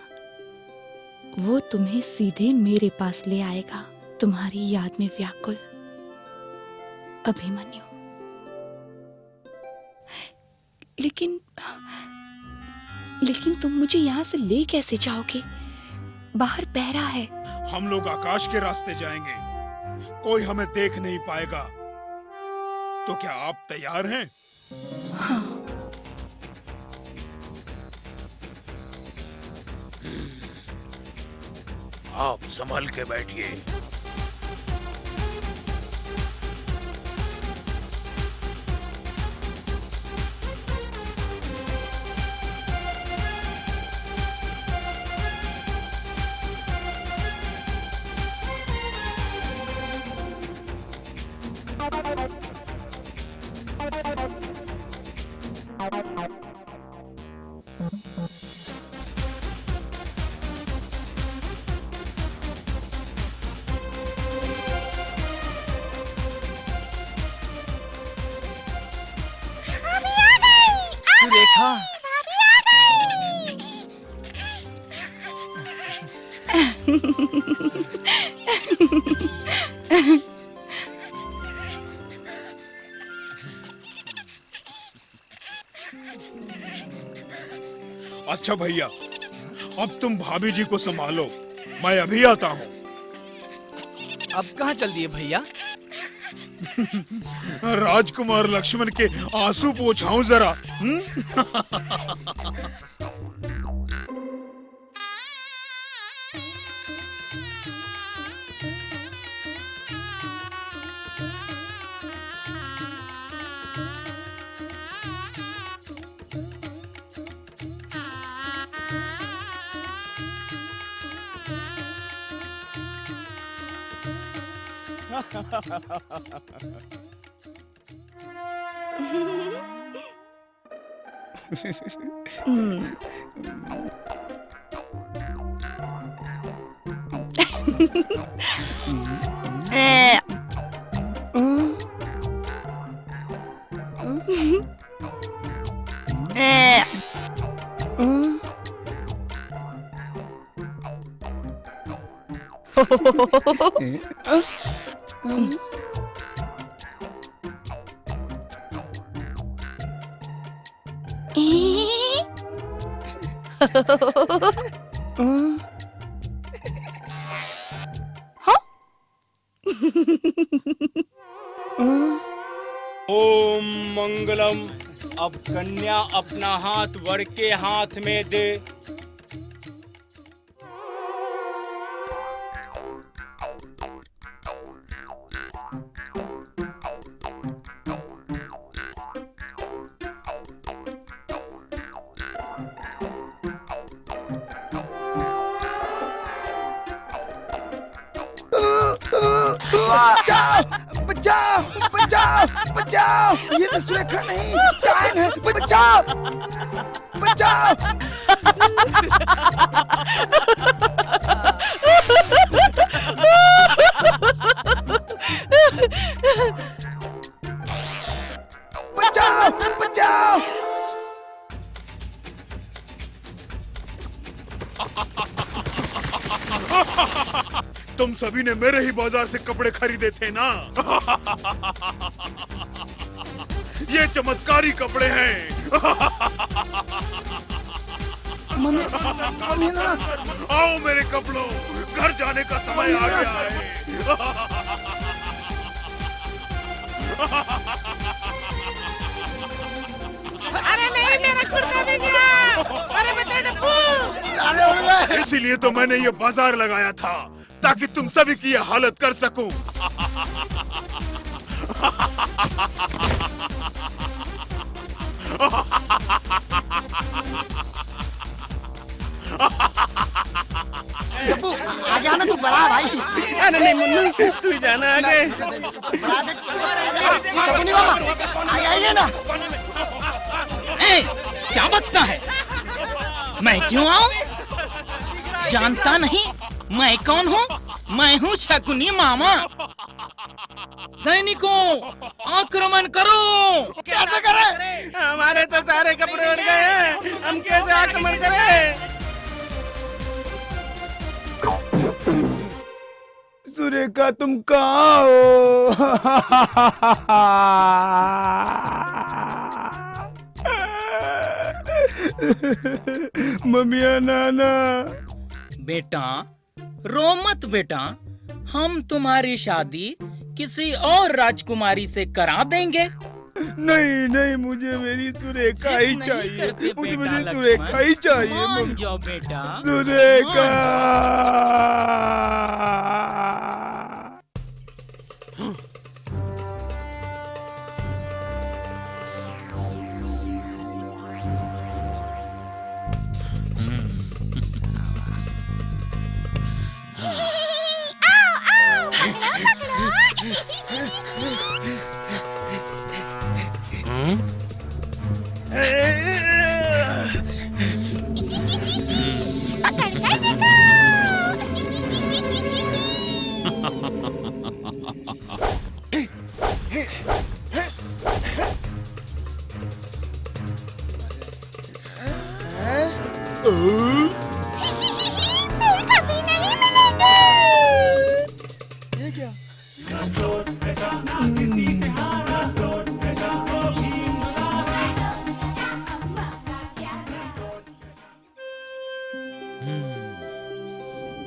वो तुम्हें सीधे मेरे पास ले आएगा, तुम्हारी याद में व्याकुल अभिमन्यु। लेकिन तुम मुझे यहाँ से ले कैसे जाओगे? बाहर पहरा है। हम लोग आकाश के रास्ते जाएंगे, कोई हमें देख नहीं पाएगा। तो क्या आप तैयार हैं? हाँ। आप संभल के बैठिए। सुरेखा, अच्छा भैया, अब तुम भाभी जी को संभालो, मैं अभी आता हूँ। अब कहाँ चल दिए भैया? राजकुमार लक्ष्मण के आंसू पोंछाऊं जरा। ओम मंगलम। अब कन्या अपना हाथ वर के हाथ में दे। बचाओ बचाओ बचाओ बचाओ, ये तो सुरेखा नहीं, डायन है। बचाओ बचाओ। बचाओ बचाओ। तुम सभी ने मेरे ही बाजार से कपड़े खरीदे थे ना? ये चमत्कारी कपड़े हैं। मम्मी ना। आओ मेरे कपड़ों, घर जाने का समय आ गया है। अरे नहीं, मेरा कुर्ता भी गया। अरे बता डब्बू। इसीलिए तो मैंने ये बाजार लगाया था, ताकि तुम सभी की ये हालत कर सकूं। जब्बू आ जाना तू बड़ा भाई। अरे नहीं मुन्नू, तू ही जाना आगे। शकुनी मामा आइए ना। ए, क्या बकता है? मैं क्यों आऊं? जानता नहीं मैं कौन हूँ? मैं हूँ शकुनी मामा। सैनिकों, आक्रमण करो। कैसे करें? हमारे तो सारे कपड़े उड़ गए हैं, हम कैसे आक्रमण करें? सुरेखा तुम कहाँ हो? मम्मिया नाना। बेटा रो मत बेटा, हम तुम्हारी शादी किसी और राजकुमारी से करा देंगे। नहीं नहीं, मुझे मेरी सुरेखा ही जिद नहीं चाहिए। करते मुझे बेटा मेरी लक्ष्मण। सुरेखा ही चाहिए। मान जाओ बेटा। सुरेखा।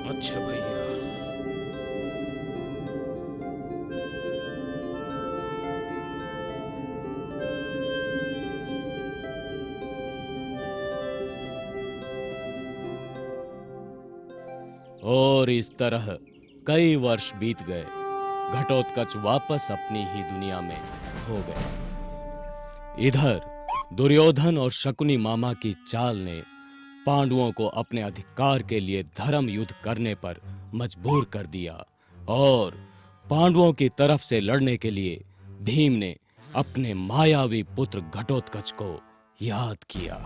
अच्छा भैया। और इस तरह कई वर्ष बीत गए। घटोत्कच वापस अपनी ही दुनिया में खो गए। इधर दुर्योधन और शकुनी मामा की चाल ने पांडवों को अपने अधिकार के लिए धर्म युद्ध करने पर मजबूर कर दिया और पांडवों की तरफ से लड़ने के लिए भीम ने अपने मायावी पुत्र घटोत्कच को याद किया।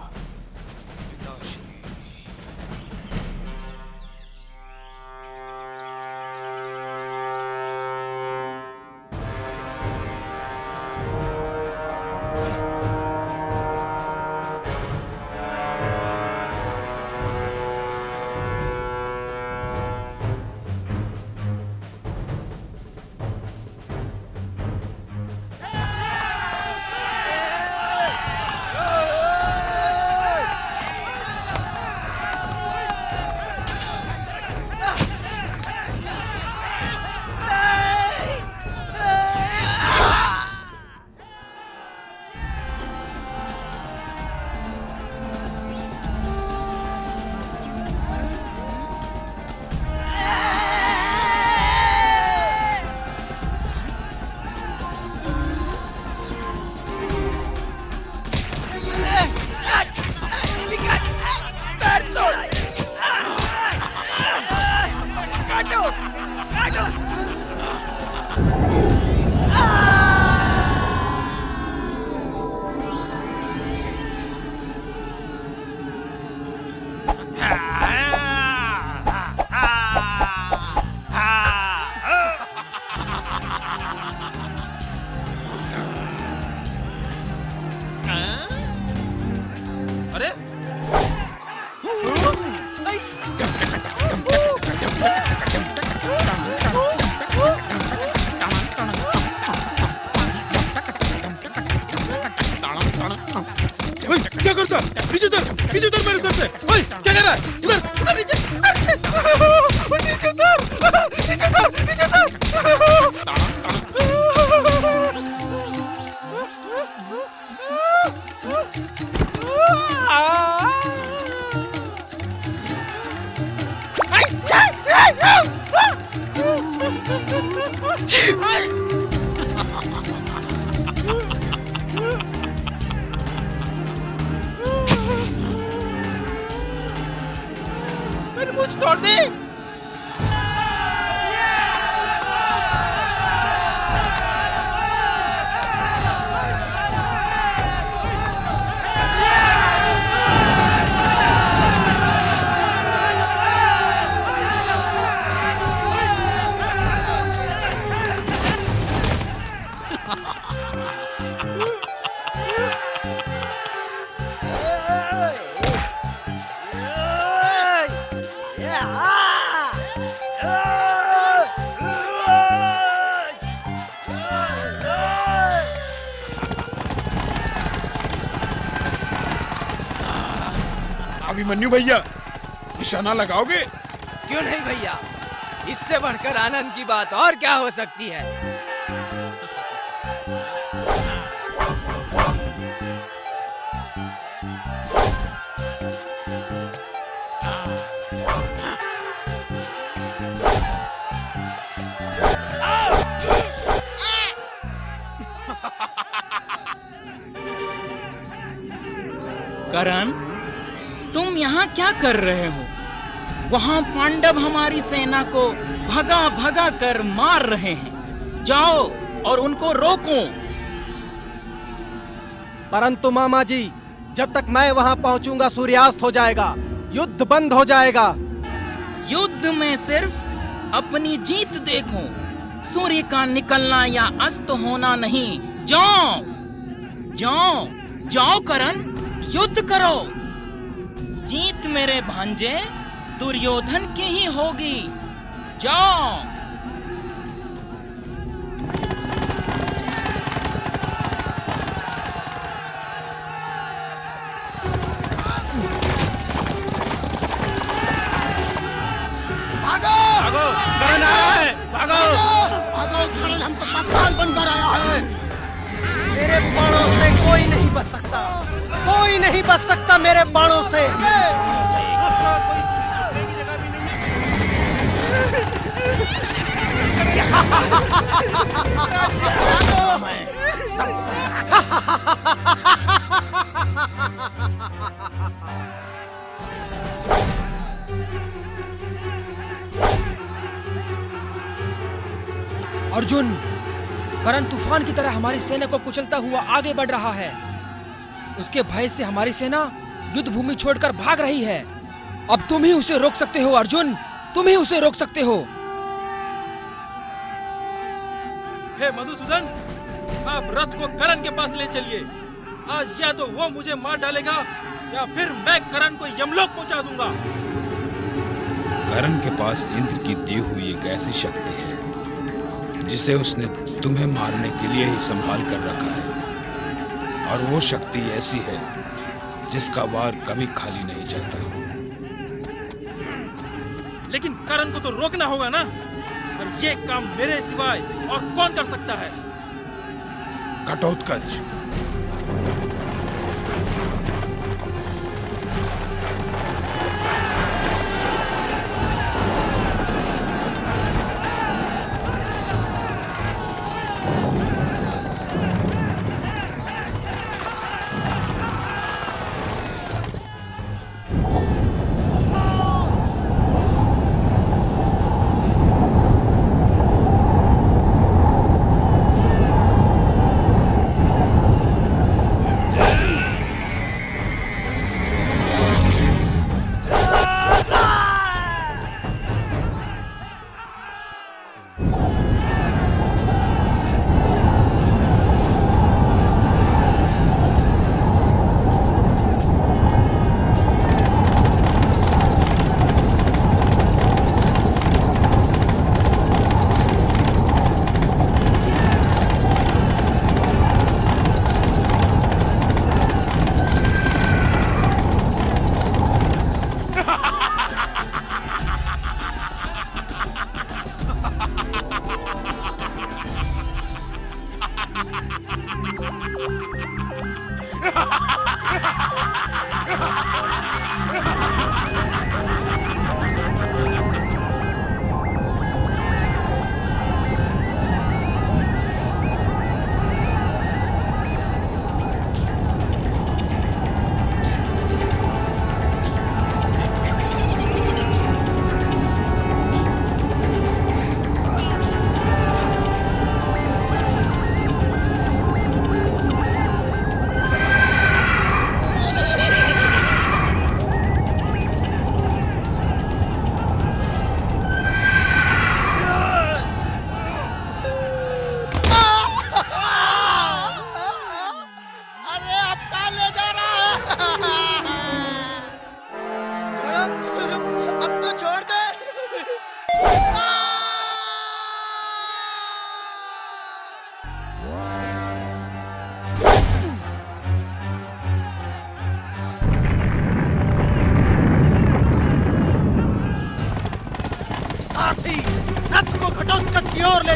क्या करता? नीचे उतर मेरे सर से। ओए, क्या कर रहा है? उधर नीचे। नीचे मेरी मूंछ तोड़ दी। अभिमन्यु भैया, निशाना लगाओगे? क्यों नहीं भैया, इससे बढ़कर आनंद की बात और क्या हो सकती है। करण, तुम यहाँ क्या कर रहे हो? वहाँ पांडव हमारी सेना को भगा भगा कर मार रहे हैं। जाओ और उनको रोको। परंतु मामा जी, जब तक मैं वहाँ पहुँचूंगा सूर्यास्त हो जाएगा, युद्ध बंद हो जाएगा। युद्ध में सिर्फ अपनी जीत देखो, सूर्य का निकलना या अस्त होना नहीं। जाओ जाओ जाओ करण, युद्ध करो। जीत मेरे भांजे दुर्योधन की ही होगी। जाओ। भागो! भागो, करण आ रहा है, भागो! भागो, करण हम सबका काल बनकर आया है। मेरे बाणों से कोई नहीं बच सकता, कोई नहीं बच सकता मेरे बाणों से। अर्जुन, करण तूफान की तरह हमारी सेना को कुचलता हुआ आगे बढ़ रहा है। उसके भय से हमारी सेना युद्ध भूमि छोड़कर भाग रही है। अब तुम ही उसे रोक सकते हो अर्जुन, तुम ही उसे रोक सकते हो। हे मधुसूदन, आप रथ को करण के पास ले चलिए। आज या तो वो मुझे मार डालेगा या फिर मैं करण को यमलोक पहुंचा दूंगा। करण के पास इंद्र की दी हुई एक ऐसी शक्ति है जिसे उसने तुम्हें मारने के लिए ही संभाल कर रखा है, और वो शक्ति ऐसी है जिसका वार कभी खाली नहीं जाता। लेकिन करण को तो रोकना होगा ना, और ये काम मेरे सिवाय और कौन कर सकता है? घटोत्कच,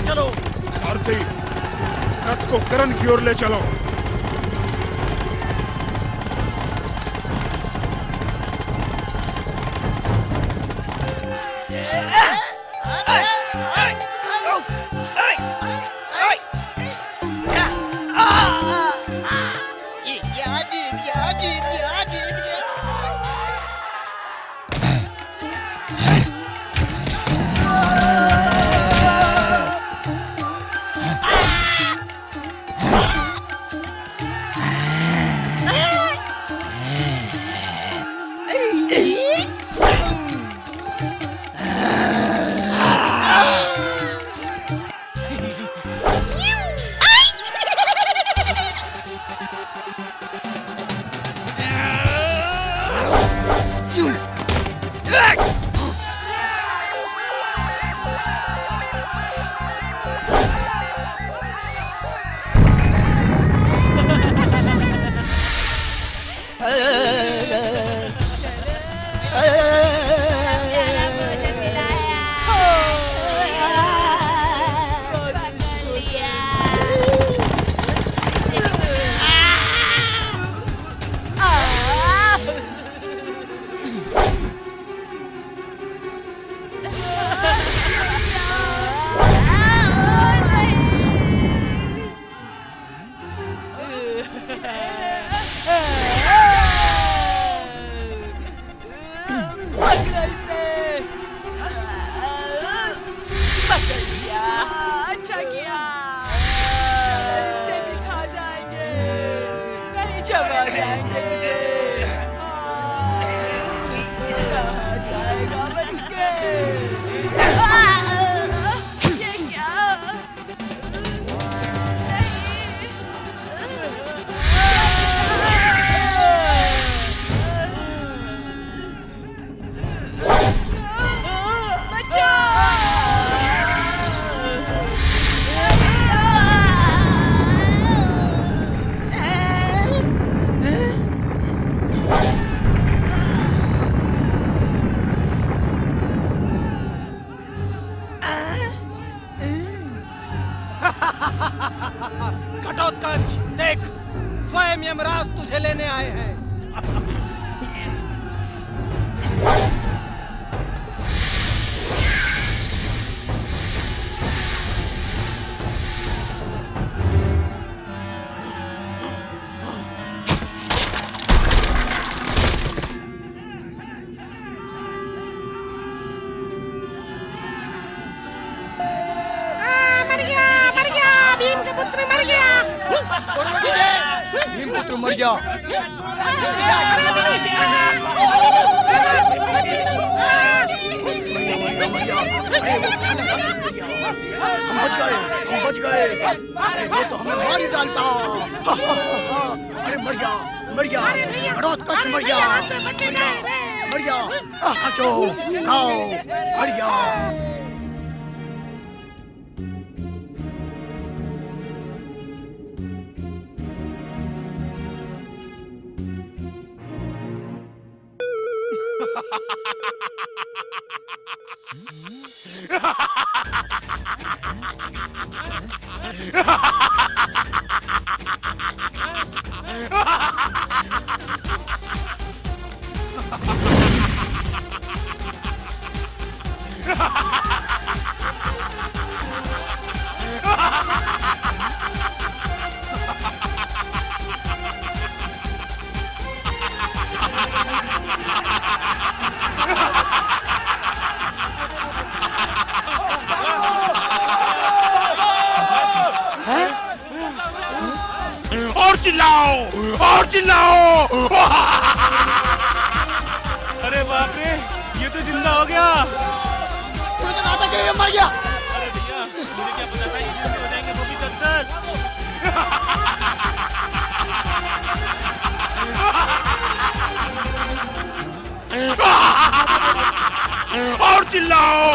चलो। सारथी, रथ को करण की ओर ले चलो। अच्छा किया, इसे भी खा जाएंगे, नहीं छुपा जाएंगे तुझे। कहाँ जाएगा बच के? ये क्या? घटोत्कच, देख, स्वयं यमराज तुझे लेने आए हैं। भीमपुत्र मर गया। हम बच गए। अरे वो तो हमें मार ही डालता। अरे मर गया। घटोत्कच मर गया। हंसो, खाओ, मर गया। और चिल्लाओ। अरे बाप रे, ये तो जिंदा हो गया। तुझे तो कहा था कि ये मर गया। अरे भैया, मुझे क्या पता था ये जिंदे हो जाएंगे वो भी तब तक। और चिल्लाओ।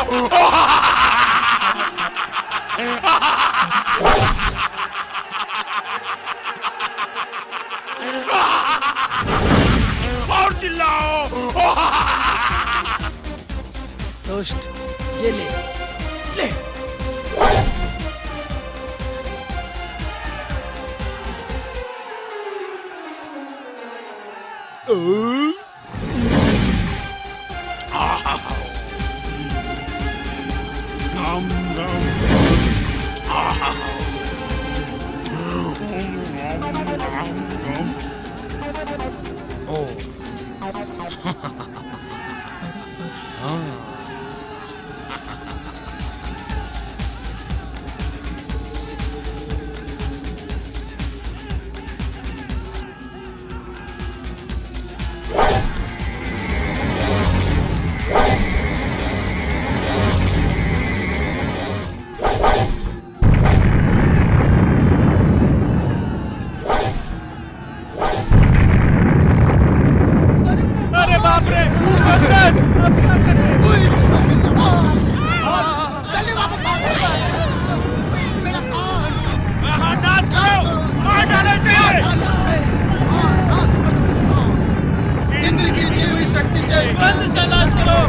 और चिल्लाओ। दोस्त, ये ले। नम नम अरे बाप रे भगत, अब क्या करें? हाँ, नाश करो, मार डालो इसे। इंद्र की दी हुई शक्ति से तुरंत इसका नाश करो।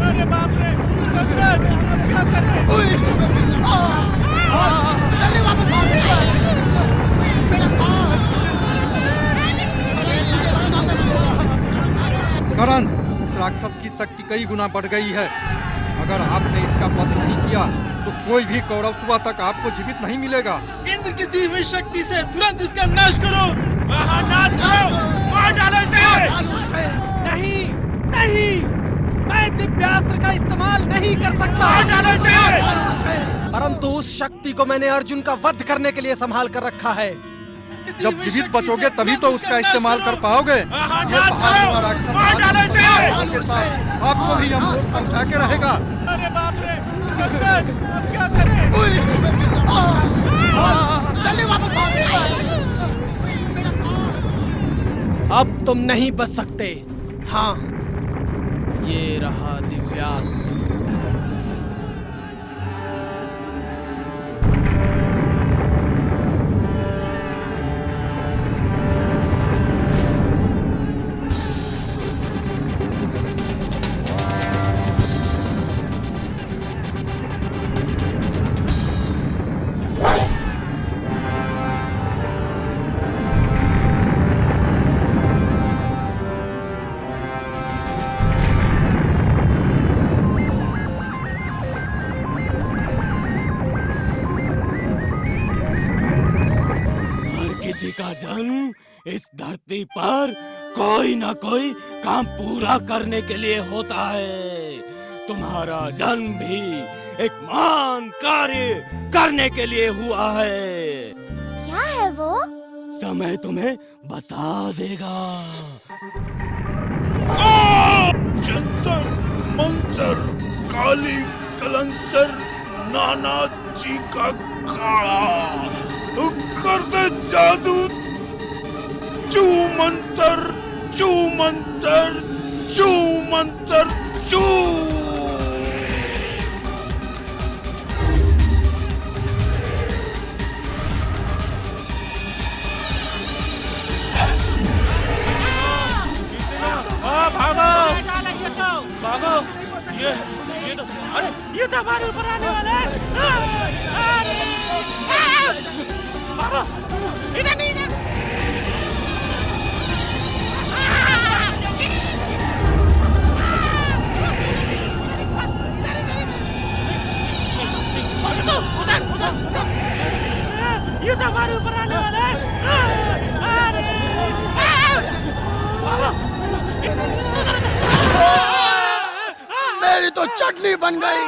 अरे बाप रे भगत, अब क्या करें? करण, इस राक्षस की शक्ति कई गुना बढ़ गई है। अगर आपने इसका वध नहीं किया तो कोई भी कौरव सुबह तक आपको जीवित नहीं मिलेगा। इंद्र की दी हुई शक्ति से तुरंत इसका नाश करो। हाँ, नाश करो, मार डालो इसे। नहीं नहीं, मैं दिव्यास्त्र का इस्तेमाल नहीं कर सकता। मार डालो इसे। परंतु उस शक्ति को मैंने अर्जुन का वध करने के लिए संभाल कर रखा है। जब जीवित बचोगे तभी तो उसका इस्तेमाल कर पाओगे। ये बहादुर राक्षस के साथ आपको भी हम लोग पहुंचा के रहेगा। अरे बाप रे भगत, अब क्या करें? अब तुम नहीं बच सकते। हाँ, ये रहा दिव्यास्त्र। का जन्म इस धरती पर कोई ना कोई काम पूरा करने के लिए होता है। तुम्हारा जन्म भी एक महान कार्य करने के लिए हुआ है। क्या है वो? समय तुम्हें बता देगा। जंतर मंतर काली कलंतर नाना जी का काला कर दे जादू। चू मंतर चू मंतर चू मंतर चू। भागो भागो, ये तो अरे ये तो हमारे ऊपर आने वाला है। भागो, इधर नहीं, इधर। उधर उधर उधर, ये तो हमारे ऊपर आने वाला है। मेरी तो चटनी बन गई।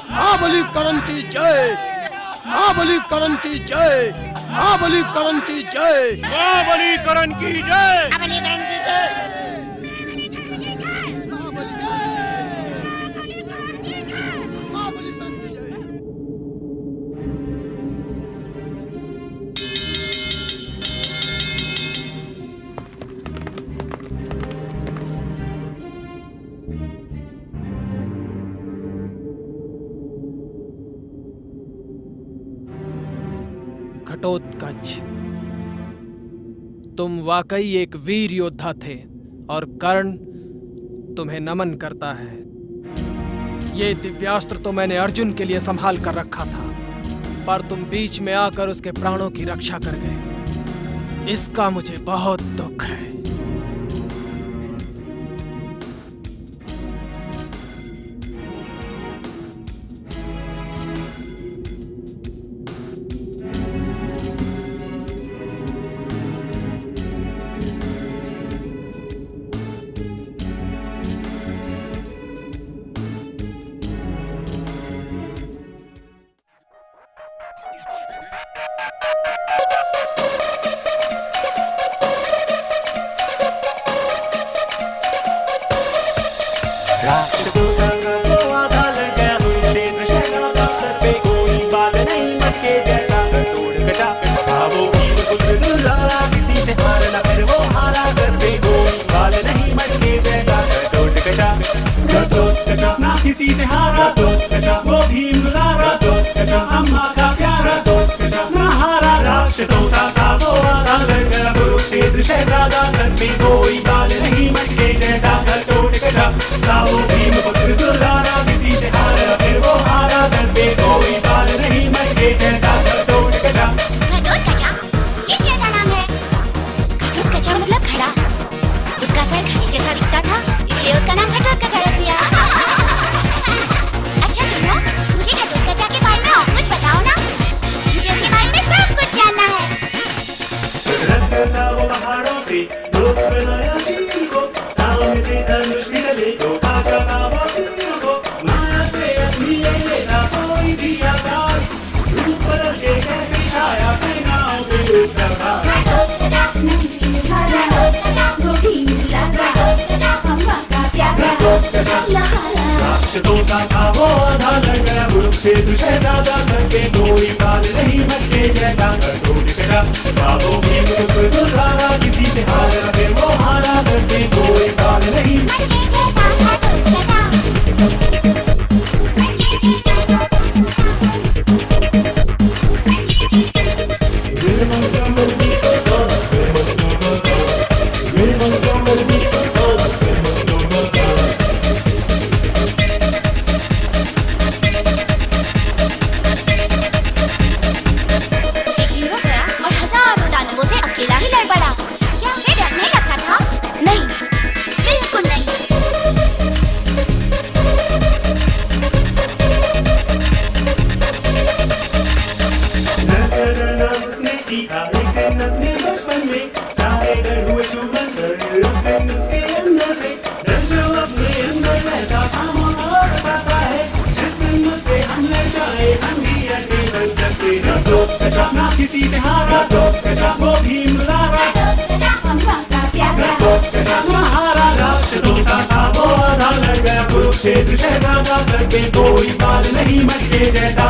महाबली करण की जय, महाबली करण की जय, महाबली करण की जय, महाबली करण की जय, महाबली करण की जय। घटोत्कच, तुम वाकई एक वीर योद्धा थे और कर्ण तुम्हें नमन करता है। ये दिव्यास्त्र तो मैंने अर्जुन के लिए संभाल कर रखा था, पर तुम बीच में आकर उसके प्राणों की रक्षा कर गए। इसका मुझे बहुत दुख है। किसी से हारा वो भीम दुलारा, अम्मा का प्यारा ना हारा। राक्षसों का था वो आधा लड़ गया कुरुक्षेत्र शहजादा, सर पे कोई बाल नहीं मटके जैसा घटोट कटा था वो भीम पुत्र दुलारा। किसी से हारा फिर वो हारा, सर पे कोई बाल नहीं मटके जैसा घटोट कटा। घटोत्कचा, ये कैसा नाम है? घटोत्कचा मतलब खड़ा। उसका सर घड़ी जैसा दिखता था, इसलिए उसका नाम घटोत्कचा रख दिया। अच्छा सुनो, मुझे घटोत्कचा के बारे में और कुछ बताओ ना, मुझे उसके बारे में सब कुछ जानना है। रखता वो पहाड़ों से दोस्त बनाया शील को, सामने से धनुष निकले तो भागा था वो तीर को। माया से अपनी ले लेना कोई भी आकार, रूप बदल के कैसे छाया सेनाओं पे उसका भार। राक्षसों का था वो आधा लड़ गया कुरुक्षेत्र शहजादा, सर पे कोई बाल नहीं मटके जैसा घटोट कटा था वो भीम पुत्र दुलारा। किसी से हारा फिर वो हारा, सर पे कोई बाल नहीं मटके किसी से हारा वो भीम दुलारा, हारा। राक्षसों का था वो आधा लड़ गया कुरुक्षेत्र शहजादा, सर पे कोई बाल नहीं मटके जैसा